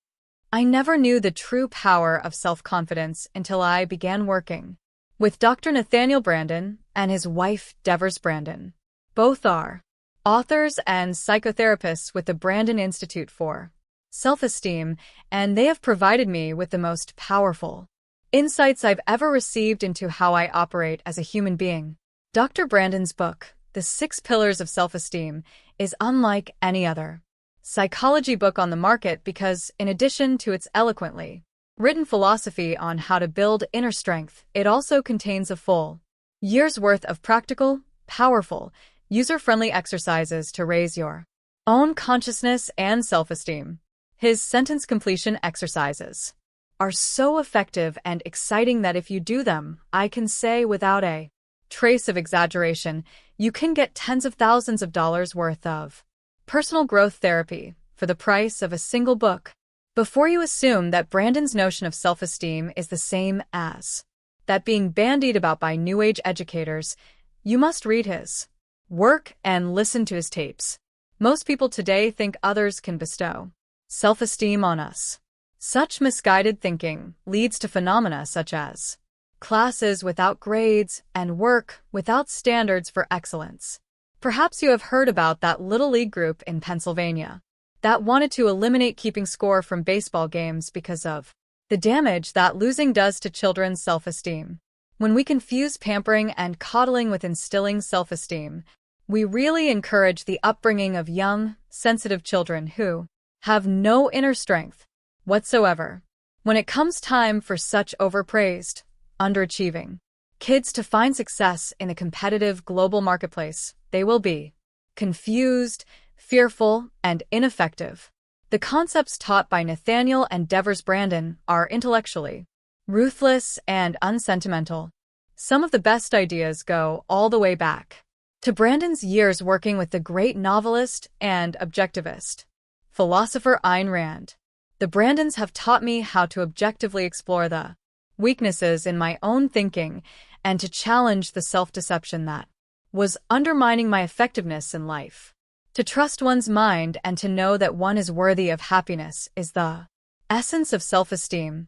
I never knew the true power of self-confidence until I began working with Dr. Nathaniel Branden and his wife Devers Branden. Both are authors and psychotherapists with the Branden Institute for Self-Esteem, and they have provided me with the most powerful insights I've ever received into how I operate as a human being. Dr. Branden's book, The 6 Pillars of Self-Esteem, is unlike any other psychology book on the market because, in addition to its eloquently written philosophy on how to build inner strength, it also contains a full year's worth of practical, powerful, user-friendly exercises to raise your own consciousness and self-esteem. His sentence completion exercises are so effective and exciting that if you do them, I can say without a trace of exaggeration, you can get tens of thousands of dollars worth of personal growth therapy for the price of a single book. Before you assume that Branden's notion of self-esteem is the same as that being bandied about by New Age educators, you must read his work and listen to his tapes. Most people today think others can bestow self-esteem on us. Such misguided thinking leads to phenomena such as classes without grades and work without standards for excellence. Perhaps you have heard about that little league group in Pennsylvania that wanted to eliminate keeping score from baseball games because of the damage that losing does to children's self-esteem. When we confuse pampering and coddling with instilling self-esteem, we really encourage the upbringing of young, sensitive children who have no inner strength whatsoever. When it comes time for such overpraised, underachieving kids to find success in a competitive global marketplace, they will be confused, fearful, and ineffective. The concepts taught by Nathaniel and Devers Branden are intellectually ruthless and unsentimental. Some of the best ideas go all the way back to Branden's years working with the great novelist and objectivist philosopher Ayn Rand. The Brandons have taught me how to objectively explore the weaknesses in my own thinking and to challenge the self-deception that was undermining my effectiveness in life. To trust one's mind and to know that one is worthy of happiness is the essence of self-esteem,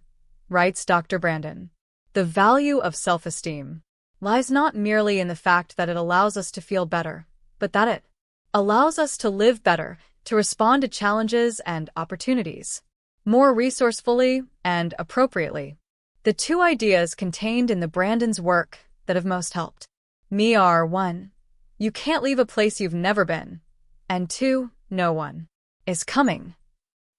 writes Dr. Brandon. The value of self-esteem lies not merely in the fact that it allows us to feel better, but that it allows us to live better, to respond to challenges and opportunities more resourcefully and appropriately. The two ideas contained in the Brandon's work that have most helped me are 1. You can't leave a place you've never been, and 2. No one is coming.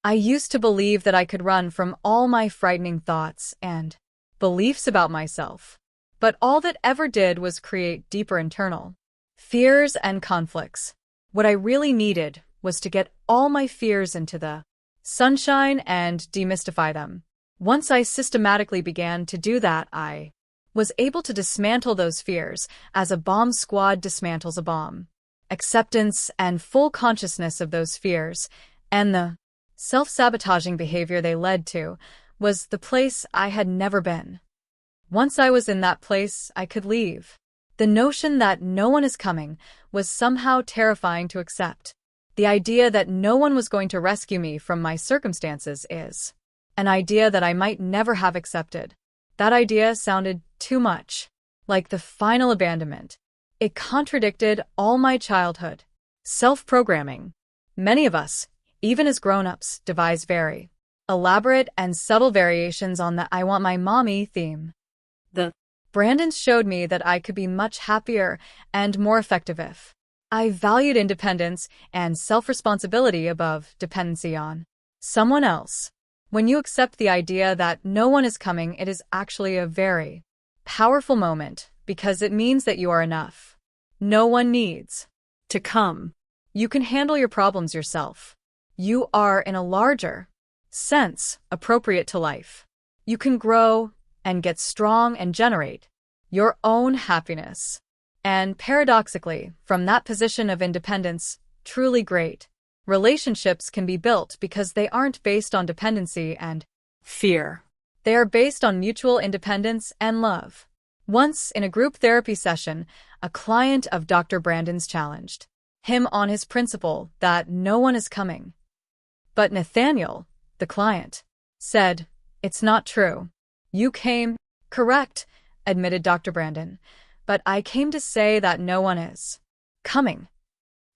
I used to believe that I could run from all my frightening thoughts and beliefs about myself, but all that ever did was create deeper internal fears and conflicts. What I really needed was to get all my fears into the sunshine and demystify them. Once I systematically began to do that, I was able to dismantle those fears as a bomb squad dismantles a bomb. Acceptance and full consciousness of those fears and the self-sabotaging behavior they led to was the place I had never been. Once I was in that place, I could leave. The notion that no one is coming was somehow terrifying to accept. The idea that no one was going to rescue me from my circumstances is an idea that I might never have accepted. That idea sounded too much like the final abandonment. It contradicted all my childhood self-programming. Many of us, even as grown-ups, devise very elaborate and subtle variations on the "I want my mommy" theme. The Brandon showed me that I could be much happier and more effective if I valued independence and self-responsibility above dependency on someone else. When you accept the idea that no one is coming, it is actually a very powerful moment because it means that you are enough. No one needs to come. You can handle your problems yourself. You are, in a larger sense, appropriate to life. You can grow and get strong and generate your own happiness. And paradoxically, from that position of independence, truly great relationships can be built because they aren't based on dependency and fear. They are based on mutual independence and love. Once, in a group therapy session, a client of Dr. Brandon's challenged him on his principle that no one is coming. But Nathaniel, the client, said, "It's not true. You came." "Correct," admitted Dr. Brandon, "but I came to say that no one is coming."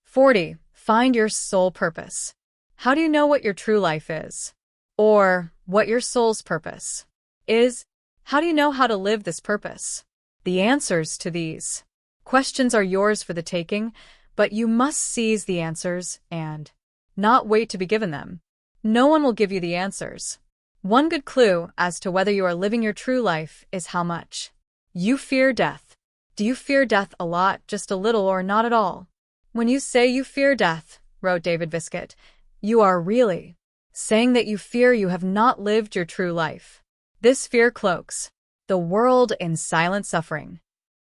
40. Find your soul purpose. How do you know what your true life is? Or what your soul's purpose is? How do you know how to live this purpose? The answers to these questions are yours for the taking, but you must seize the answers and not wait to be given them. No one will give you the answers. One good clue as to whether you are living your true life is how much you fear death. Do you fear death a lot, just a little, or not at all? When you say you fear death, wrote David Viscott, you are really saying that you fear you have not lived your true life. This fear cloaks the world in silent suffering.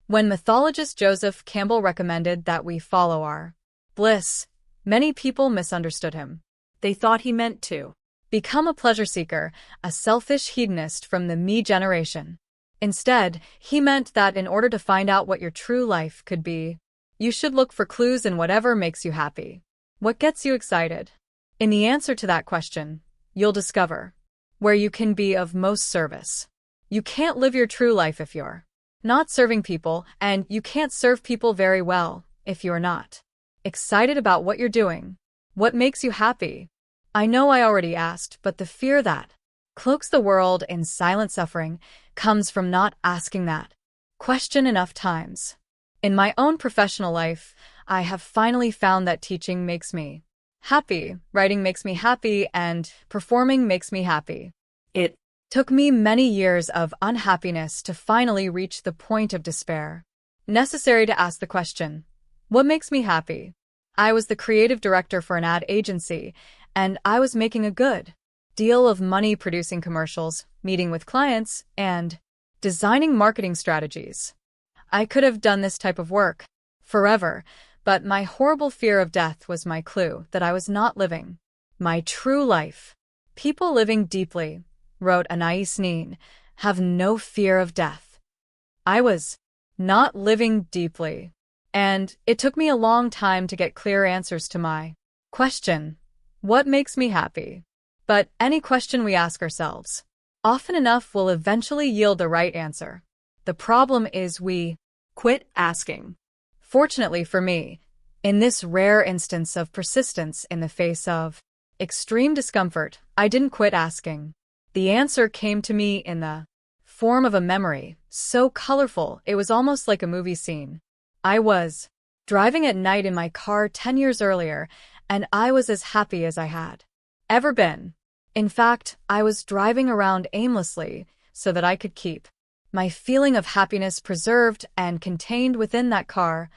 When mythologist Joseph Campbell recommended that we follow our bliss, many people misunderstood him. They thought he meant to become a pleasure seeker, a selfish hedonist from the me generation. Instead, he meant that in order to find out what your true life could be, you should look for clues in whatever makes you happy. What gets you excited? In the answer to that question, you'll discover where you can be of most service. You can't live your true life if you're not serving people, and you can't serve people very well if you're not excited about what you're doing. What makes you happy? I know I already asked, but the fear that cloaks the world in silent suffering comes from not asking that question enough times. In my own professional life, I have finally found that teaching makes me happy, writing makes me happy, and performing makes me happy. It took me many years of unhappiness to finally reach the point of despair necessary to ask the question, what makes me happy? I was the creative director for an ad agency, and I was making a good deal of money producing commercials, meeting with clients, and designing marketing strategies. I could have done this type of work forever, but my horrible fear of death was my clue that I was not living my true life. People living deeply, wrote Anais Nin, have no fear of death. I was not living deeply, and it took me a long time to get clear answers to my question, what makes me happy? But any question we ask ourselves, often enough will eventually yield the right answer. The problem is we Quit asking. Fortunately for me, in this rare instance of persistence in the face of extreme discomfort, I didn't quit asking. The answer came to me in the form of a memory, so colorful it was almost like a movie scene. I was driving at night in my car 10 years earlier, and I was as happy as I had ever been. In fact, I was driving around aimlessly so that I could keep my feeling of happiness preserved and contained within that car.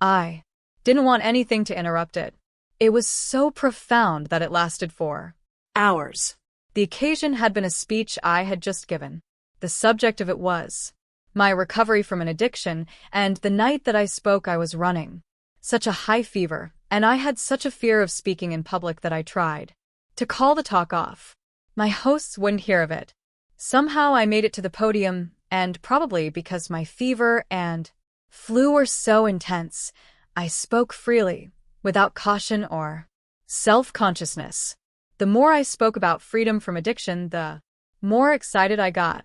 I didn't want anything to interrupt it. It was so profound that it lasted for Hours. The occasion had been a speech I had just given. The subject of it was my recovery from an addiction, and the night that I spoke I was running such a high fever, and I had such a fear of speaking in public that I tried to call the talk off. My hosts wouldn't hear of it. Somehow I made it to the podium, and probably because my fever and flu were so intense, I spoke freely, without caution or self-consciousness. The more I spoke about freedom from addiction, the more excited I got.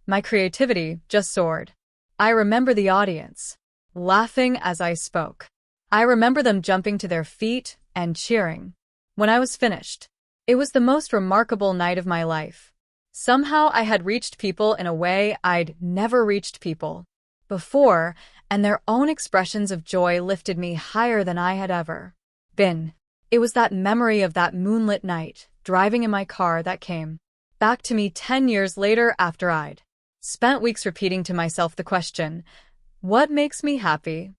My creativity just soared. I remember the audience laughing as I spoke. I remember them jumping to their feet and cheering. When I was finished, it was the most remarkable night of my life. Somehow I had reached people in a way I'd never reached people before, and their own expressions of joy lifted me higher than I had ever been. It was that memory of that moonlit night, driving in my car, that came back to me 10 years later after I'd spent weeks repeating to myself the question, what makes me happy?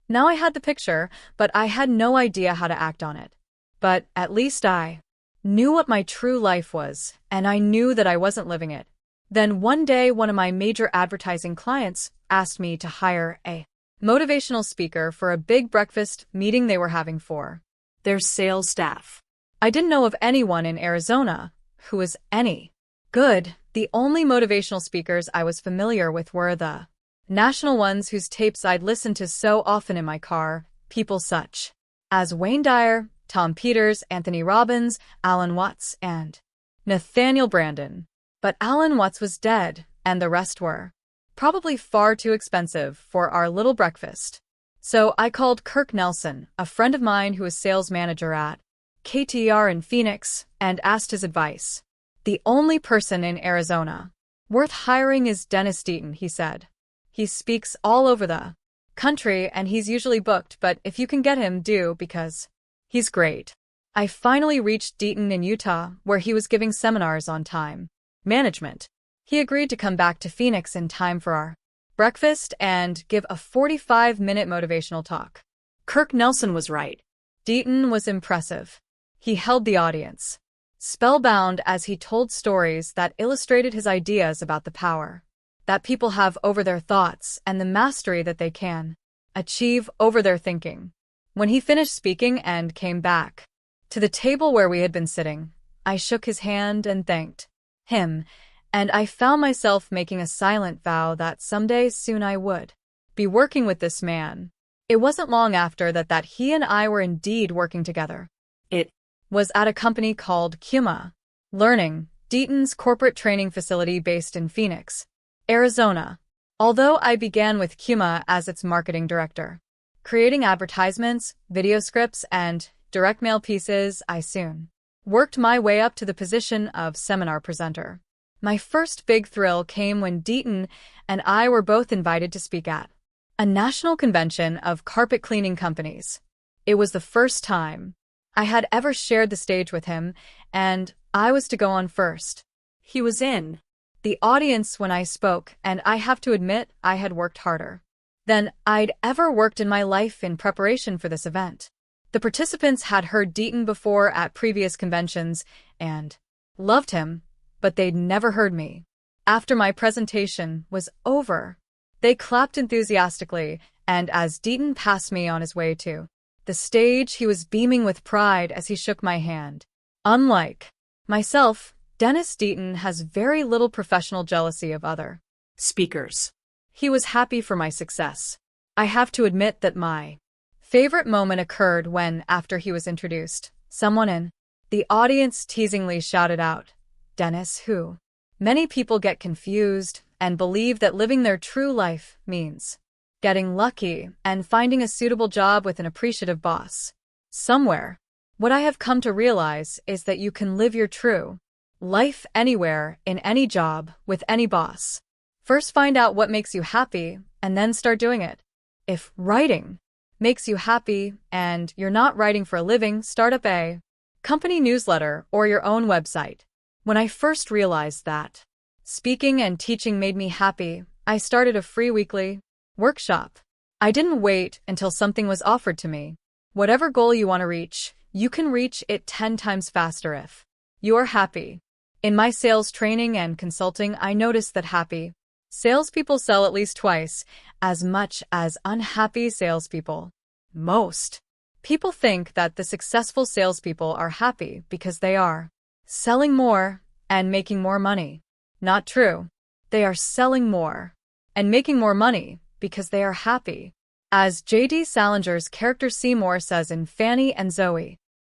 Now I had the picture, but I had no idea how to act on it. But at least I knew what my true life was, and I knew that I wasn't living it. Then one day, one of my major advertising clients asked me to hire a motivational speaker for a big breakfast meeting they were having for Their sales staff. I didn't know of anyone in Arizona who was any good. The only motivational speakers I was familiar with were the national ones whose tapes I'd listened to so often in my car, people such as Wayne Dyer, Tom Peters, Anthony Robbins, Alan Watts, and Nathaniel Branden. But Alan Watts was dead, and the rest were probably far too expensive for our little breakfast. So I called Kirk Nelson, a friend of mine who was sales manager at KTR in Phoenix, and asked his advice. The only person in Arizona worth hiring is Dennis Deaton, he said. He speaks all over the country, and he's usually booked, but if you can get him, do, because he's great. I finally reached Deaton in Utah, where he was giving seminars on time management. He agreed to come back to Phoenix in time for our breakfast and give a 45-minute motivational talk. Kirk Nelson was right. Deaton was impressive. He held the audience spellbound as he told stories that illustrated his ideas about the power that people have over their thoughts and the mastery that they can achieve over their thinking. When he finished speaking and came back to the table where we had been sitting, I shook his hand and thanked him, and I found myself making a silent vow that someday soon I would be working with this man. It wasn't long after that he and I were indeed working together. It was at a company called Kuma Learning, Deaton's corporate training facility based in Phoenix, Arizona. Although I began with Kuma as its marketing director, creating advertisements, video scripts, and direct mail pieces, I soon worked my way up to the position of seminar presenter. My first big thrill came when Deaton and I were both invited to speak at a national convention of carpet cleaning companies. It was the first time I had ever shared the stage with him, and I was to go on first. He was in the audience when I spoke, and I have to admit I had worked harder than I'd ever worked in my life in preparation for this event. The participants had heard Deaton before at previous conventions and loved him, but they'd never heard me. After my presentation was over, they clapped enthusiastically, and as Deaton passed me on his way to the stage, he was beaming with pride as he shook my hand. Unlike Myself, Dennis Deaton has very little professional jealousy of other speakers. He was happy for my success. I have to admit that my favorite moment occurred when, after he was introduced, someone in the audience teasingly shouted out, "Dennis who?" Many people get confused and believe that living their true life means getting lucky and finding a suitable job with an appreciative boss somewhere. What I have come to realize is that you can live your true life anywhere, in any job, with any boss. First, find out what makes you happy and then start doing it. If writing makes you happy and you're not writing for a living, start up a company newsletter or your own website. When I first realized that speaking and teaching made me happy, I started a free weekly workshop. I didn't wait until something was offered to me. Whatever goal you want to reach, you can reach it 10 times faster if you are happy. In my sales training and consulting, I noticed that happy salespeople sell at least twice as much as unhappy salespeople. Most people think that the successful salespeople are happy because they are selling more and making more money. Not true. They are selling more and making more money because they are happy. As J.D. Salinger's character Seymour says in Fanny and Zoe,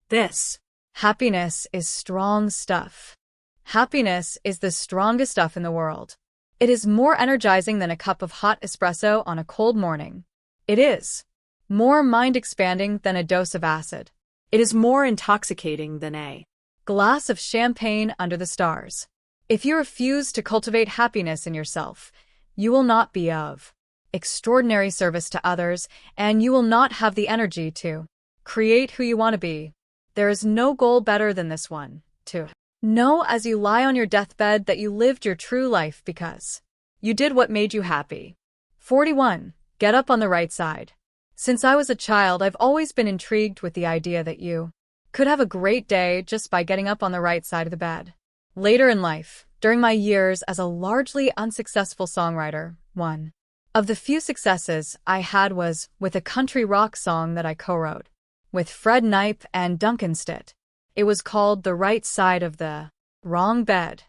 This happiness is strong stuff. Happiness is the strongest stuff in the world. It is more energizing than a cup of hot espresso on a cold morning. It is more mind-expanding than a dose of acid. It is more intoxicating than a glass of champagne under the stars. If you refuse to cultivate happiness in yourself, you will not be of extraordinary service to others, and you will not have the energy to create who you want to be. There is no goal better than this one, to know as you lie on your deathbed that you lived your true life because you did what made you happy. 41. Get up on the right side. Since I was a child, I've always been intrigued with the idea that you could have a great day just by getting up on the right side of the bed. Later in life, during my years as a largely unsuccessful songwriter, one of the few successes I had was with a country rock song that I co-wrote with Fred Knipe and Duncan Stitt. It was called The Right Side of the Wrong Bed.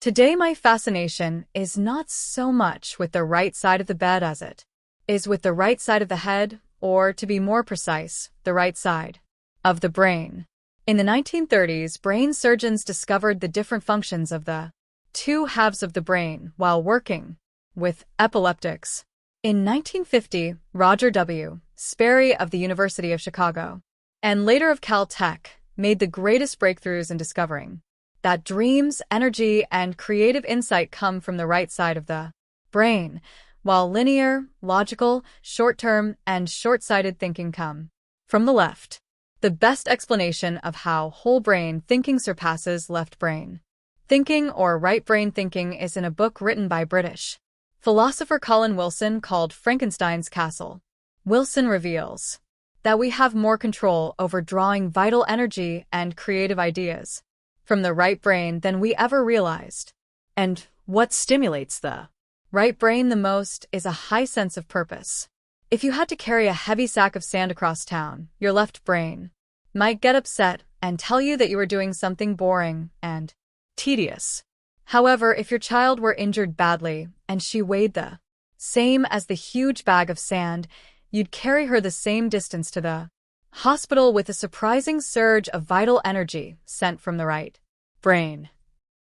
Today my fascination is not so much with the right side of the bed as it is with the right side of the head, or to be more precise, the right side of the brain. In the 1930s, brain surgeons discovered the different functions of the two halves of the brain while working with epileptics. In 1950, Roger W. Sperry of the University of Chicago, and later of Caltech, made the greatest breakthroughs in discovering that dreams, energy, and creative insight come from the right side of the brain, while linear, logical, short-term, and short-sighted thinking come from the left. The best explanation of how whole brain thinking surpasses left brain thinking or right brain thinking is in a book written by British philosopher Colin Wilson called Frankenstein's Castle. Wilson reveals that we have more control over drawing vital energy and creative ideas from the right brain than we ever realized. And what stimulates the right brain the most is a high sense of purpose. If you had to carry a heavy sack of sand across town, your left brain might get upset and tell you that you were doing something boring and tedious. However, if your child were injured badly and she weighed the same as the huge bag of sand, you'd carry her the same distance to the hospital with a surprising surge of vital energy sent from the right brain.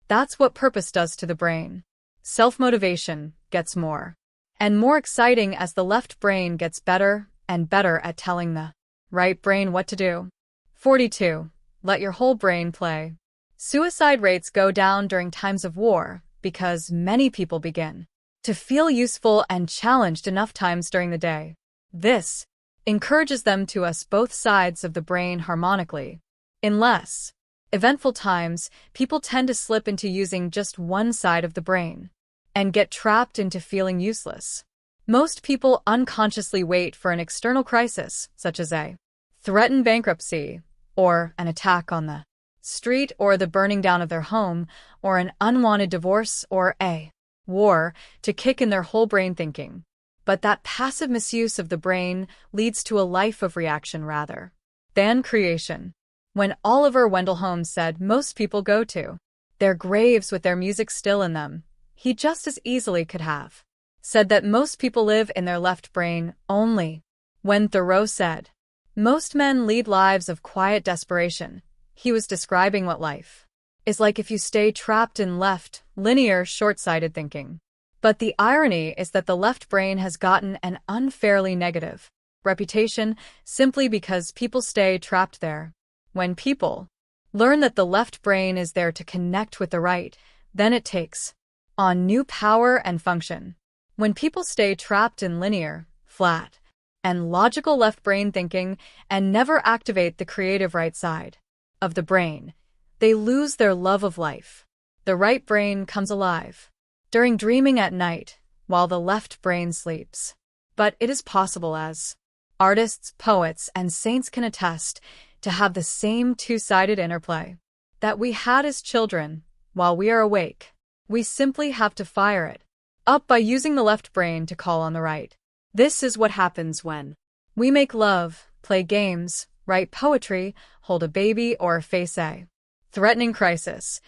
That's what purpose does to the brain. Self-motivation gets more and more exciting as the left brain gets better and better at telling the right brain what to do. 42. Let your whole brain play. Suicide rates go down during times of war because many people begin to feel useful and challenged enough times during the day. This encourages them to use both sides of the brain harmonically. In less eventful times, people tend to slip into using just one side of the brain and get trapped into feeling useless. Most people unconsciously wait for an external crisis, such as a threatened bankruptcy, or an attack on the street, or the burning down of their home, or an unwanted divorce, or a war, to kick in their whole brain thinking. But that passive misuse of the brain leads to a life of reaction rather than creation. when Oliver Wendell Holmes said most people go to their graves with their music still in them, he just as easily could have said that most people live in their left brain only. When Thoreau said, most men lead lives of quiet desperation, he was describing what life is like if you stay trapped in left, linear, short-sighted thinking. But the irony is that the left brain has gotten an unfairly negative reputation simply because people stay trapped there. When people learn that the left brain is there to connect with the right, then it takes on new power and function. When people stay trapped in linear, flat, and logical left brain thinking and never activate the creative right side of the brain, they lose their love of life. The right brain comes alive during dreaming at night, while the left brain sleeps. But it is possible, as artists, poets, and saints can attest, to have the same two-sided interplay that we had as children. While we are awake, we simply have to fire it up by using the left brain to call on the right. This is what happens when we make love, play games, write poetry, hold a baby, or face a threatening crisis.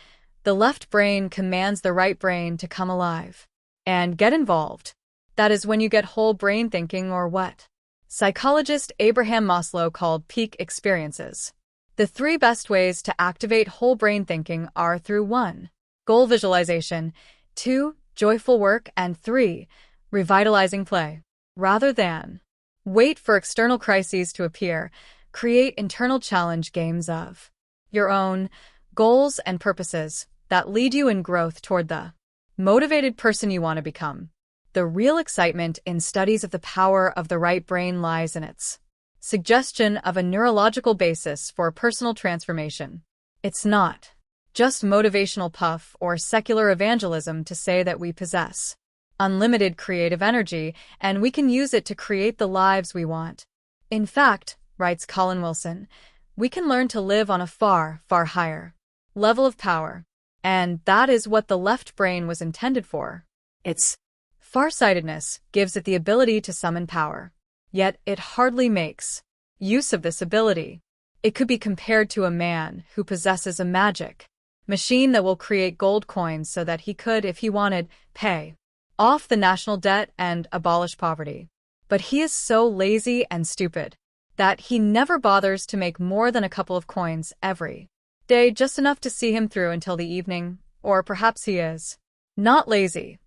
The left brain commands the right brain to come alive and get involved. That is when you get whole brain thinking, or what psychologist Abraham Maslow called peak experiences. The three best ways to activate whole brain thinking are through 1. Goal visualization, 2. Joyful work, and 3. Revitalizing play. Rather than wait for external crises to appear, create internal challenge games of your own, goals and purposes that lead you in growth toward the motivated person you want to become. The real excitement in studies of the power of the right brain lies in its suggestion of a neurological basis for personal transformation. It's not just motivational puff or secular evangelism to say that we possess unlimited creative energy and we can use it to create the lives we want. In fact, writes Colin Wilson, we can learn to live on a far, far higher level of power. And that is what the left brain was intended for. Its farsightedness gives it the ability to summon power. Yet it hardly makes use of this ability. It could be compared to a man who possesses a magic machine that will create gold coins so that he could, if he wanted, pay off the national debt and abolish poverty. But he is so lazy and stupid that he never bothers to make more than a couple of coins every day, just enough to see him through until the evening. Or perhaps he is not lazy,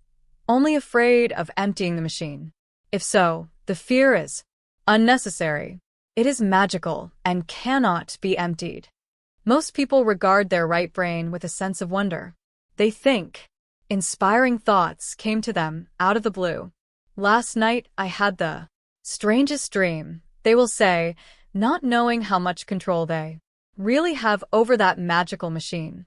only afraid of emptying the machine. If so, the fear is unnecessary. It is magical and cannot be emptied. Most people regard their right brain with a sense of wonder. They think inspiring thoughts came to them out of the blue. Last night I had the strangest dream, they will say, not knowing how much control they really have over that magical machine.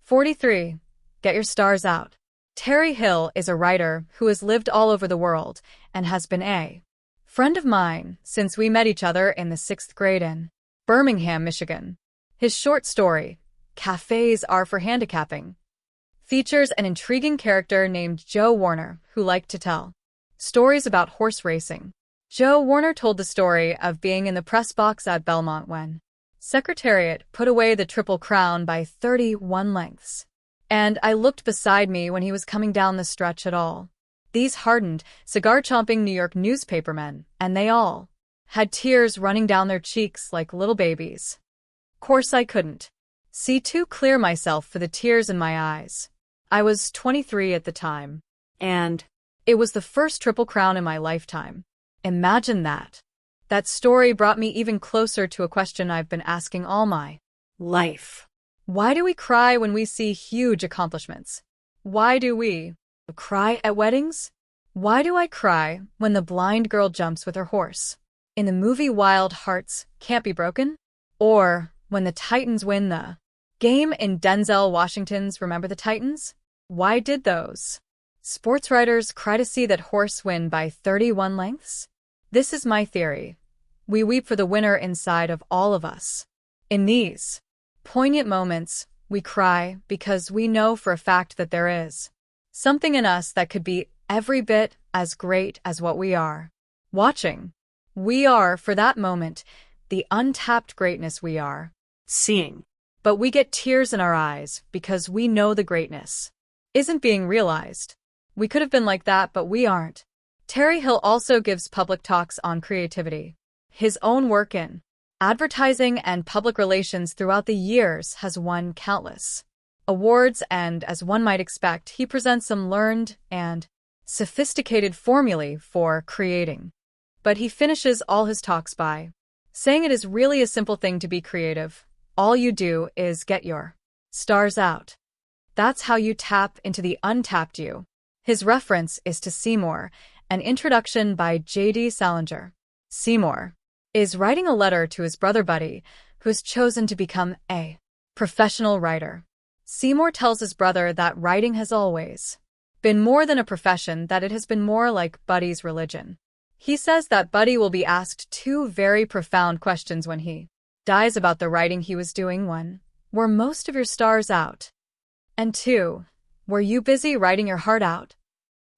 43. Get your stars out. Terry Hill is a writer who has lived all over the world and has been a friend of mine since we met each other in the 6th grade in Birmingham, Michigan. His short story, Cafes Are for Handicapping, features an intriguing character named Joe Warner who liked to tell stories about horse racing. Joe Warner told the story of being in the press box at Belmont when Secretariat put away the Triple Crown by 31 lengths. And I looked beside me when he was coming down the stretch at all these hardened, cigar-chomping New York newspapermen, and they all had tears running down their cheeks like little babies. Course I couldn't see too clear myself for the tears in my eyes. I was 23 at the time, and it was the first Triple Crown in my lifetime. Imagine that. That story brought me even closer to a question I've been asking all my life. Why do we cry when we see huge accomplishments? Why do we cry at weddings? Why do I cry when the blind girl jumps with her horse in the movie Wild Hearts Can't Be Broken? Or when the Titans win the game in Denzel Washington's Remember the Titans? Why did those sports writers cry to see that horse win by 31 lengths? This is my theory. We weep for the winner inside of all of us. In these poignant moments, we cry because we know for a fact that there is something in us that could be every bit as great as what we are watching. We are, for that moment, the untapped greatness we are. seeing. But we get tears in our eyes because we know the greatness isn't being realized. We could have been like that, but we aren't. Terry Hill also gives public talks on creativity. His own work in advertising and public relations throughout the years has won countless awards, and as one might expect, he presents some learned and sophisticated formulae for creating. But he finishes all his talks by saying it is really a simple thing to be creative. All you do is get your stars out. That's how you tap into the untapped you. His reference is to Seymour, an introduction by J.D. Salinger. Seymour is writing a letter to his brother Buddy, who's chosen to become a professional writer. Seymour tells his brother that writing has always been more than a profession, that it has been more like Buddy's religion. He says that Buddy will be asked two very profound questions when he dies about the writing he was doing. One, were most of your stars out? And two, were you busy writing your heart out?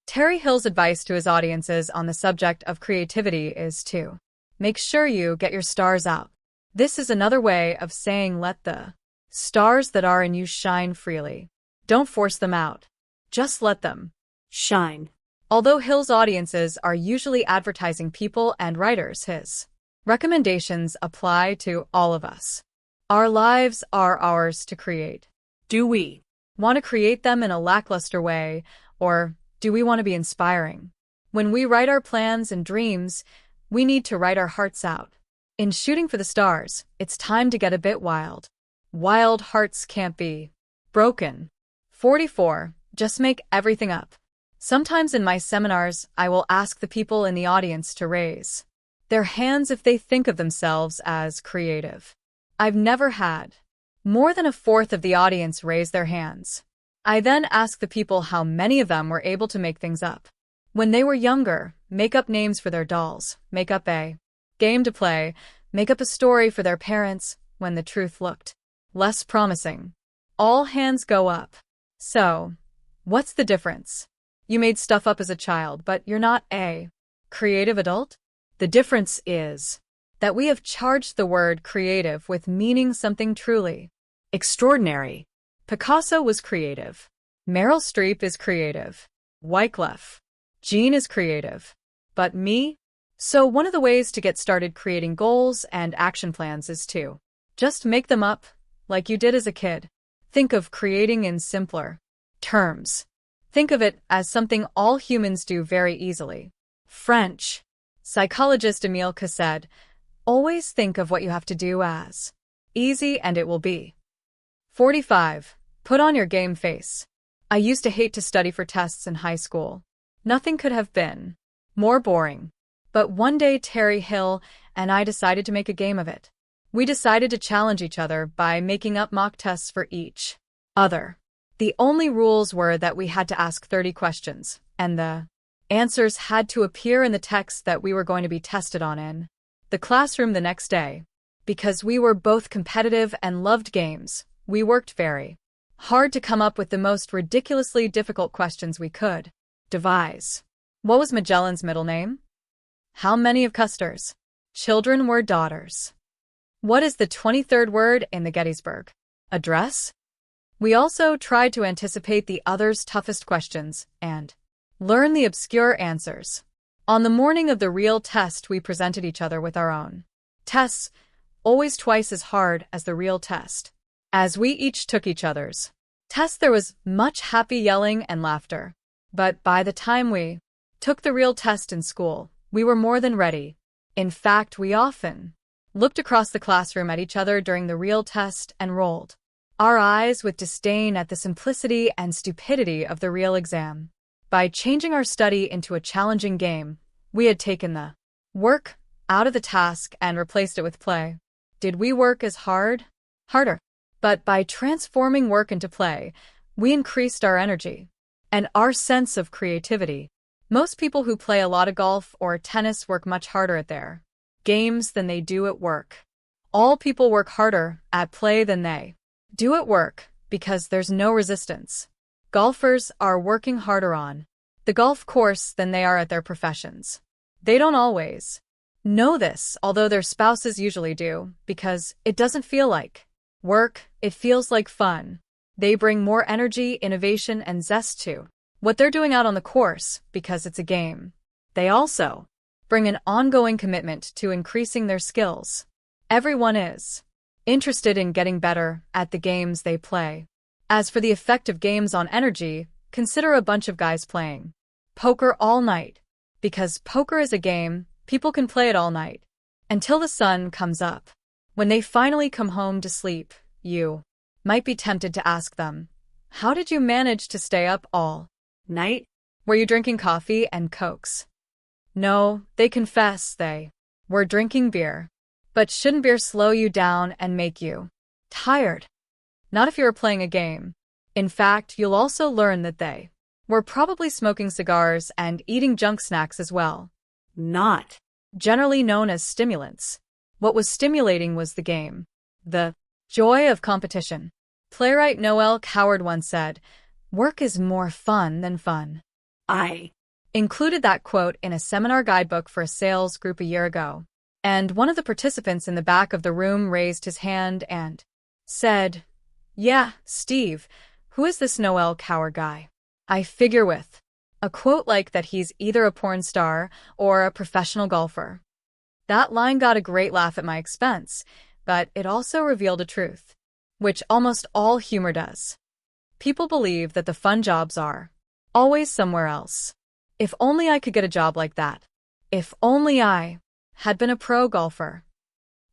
Terry Hill's advice to his audiences on the subject of creativity is to make sure you get your stars out. This is another way of saying let the stars that are in you shine freely. Don't force them out. Just let them shine. Although Hill's audiences are usually advertising people and writers, his recommendations apply to all of us. Our lives are ours to create. Do we want to create them in a lackluster way, or do we want to be inspiring? When we write our plans and dreams, we need to write our hearts out. In shooting for the stars, it's time to get a bit wild. Wild hearts can't be broken. 44. Just make everything up. Sometimes in my seminars, I will ask the people in the audience to raise their hands if they think of themselves as creative. I've never had more than a fourth of the audience raise their hands. I then ask the people how many of them were able to make things up when they were younger, make up names for their dolls, make up a game to play, make up a story for their parents when the truth looked less promising. All hands go up. So, what's the difference? You made stuff up as a child, but you're not a creative adult? The difference is that we have charged the word creative with meaning something truly extraordinary. Picasso was creative. Meryl Streep is creative. Wyclef Jean is creative. But me? So one of the ways to get started creating goals and action plans is to just make them up, like you did as a kid. Think of creating in simpler terms. Think of it as something all humans do very easily. French psychologist Émile Cassed, always think of what you have to do as easy and it will be. 45. Put on your game face. I used to hate to study for tests in high school. Nothing could have been more boring. But one day Terry Hill and I decided to make a game of it. We decided to challenge each other by making up mock tests for each other. The only rules were that we had to ask 30 questions, and the answers had to appear in the text that we were going to be tested on in the classroom the next day. Because we were both competitive and loved games, we worked very hard to come up with the most ridiculously difficult questions we could devise. What was Magellan's middle name? How many of Custer's children were daughters? What is the 23rd word in the Gettysburg Address? We also tried to anticipate the other's toughest questions and learn the obscure answers. On the morning of the real test, we presented each other with our own tests, always twice as hard as the real test. As we each took each other's tests, there was much happy yelling and laughter. But by the time we took the real test in school, we were more than ready. In fact, we often looked across the classroom at each other during the real test and rolled our eyes with disdain at the simplicity and stupidity of the real exam. By changing our study into a challenging game, we had taken the work out of the task and replaced it with play. Did we work as hard? Harder. But by transforming work into play, we increased our energy and our sense of creativity. Most people who play a lot of golf or tennis work much harder at their games than they do at work. All people work harder at play than they do at work because there's no resistance. Golfers are working harder on the golf course than they are at their professions. They don't always know this, although their spouses usually do, because it doesn't feel like Work, it feels like fun. They bring more energy, innovation, and zest to what they're doing out on the course because it's a game. They also bring an ongoing commitment to increasing their skills. Everyone is interested in getting better at the games they play. As for the effect of games on energy, consider a bunch of guys playing poker all night. Because poker is a game, people can play it all night until the sun comes up. When they finally come home to sleep, you might be tempted to ask them, how did you manage to stay up all Night? Were you drinking coffee and cokes? No, they confess they were drinking beer. But shouldn't beer slow you down and make you tired? Not if you were playing a game. In fact, you'll also learn that they were probably smoking cigars and eating junk snacks as well. Not. Generally known as stimulants. What was stimulating was the game. The joy of competition. Playwright Noel Coward once said, "Work is more fun than fun." I included that quote in a seminar guidebook for a sales group a year ago. And one of the participants in the back of the room raised his hand and said, "Yeah, Steve, who is this Noel Coward guy? I figure with a quote like that he's either a porn star or a professional golfer." That line got a great laugh at my expense, but it also revealed a truth, which almost all humor does. People believe that the fun jobs are always somewhere else. If only I could get a job like that. If only I had been a pro golfer.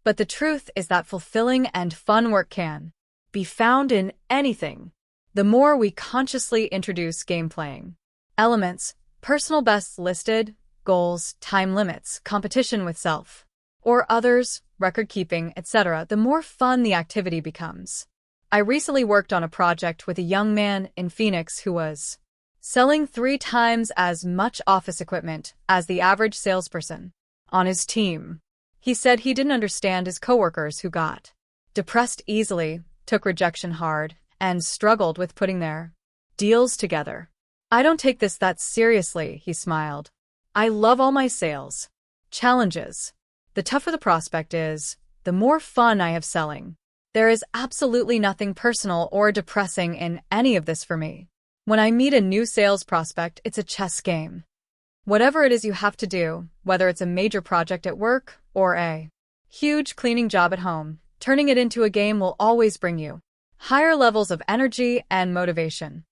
But the truth is that fulfilling and fun work can be found in anything. The more we consciously introduce game playing elements, personal bests listed, goals, time limits, competition with self or others, record keeping, etc., the more fun the activity becomes. I recently worked on a project with a young man in Phoenix who was selling 3 times as much office equipment as the average salesperson on his team. He said he didn't understand his coworkers who got depressed easily, took rejection hard, and struggled with putting their deals together. "I don't take this that seriously," he smiled. "I love all my sales challenges. The tougher the prospect is, the more fun I have selling. There is absolutely nothing personal or depressing in any of this for me. When I meet a new sales prospect, it's a chess game. Whatever it is you have to do, whether it's a major project at work or a huge cleaning job at home, turning it into a game will always bring you higher levels of energy and motivation."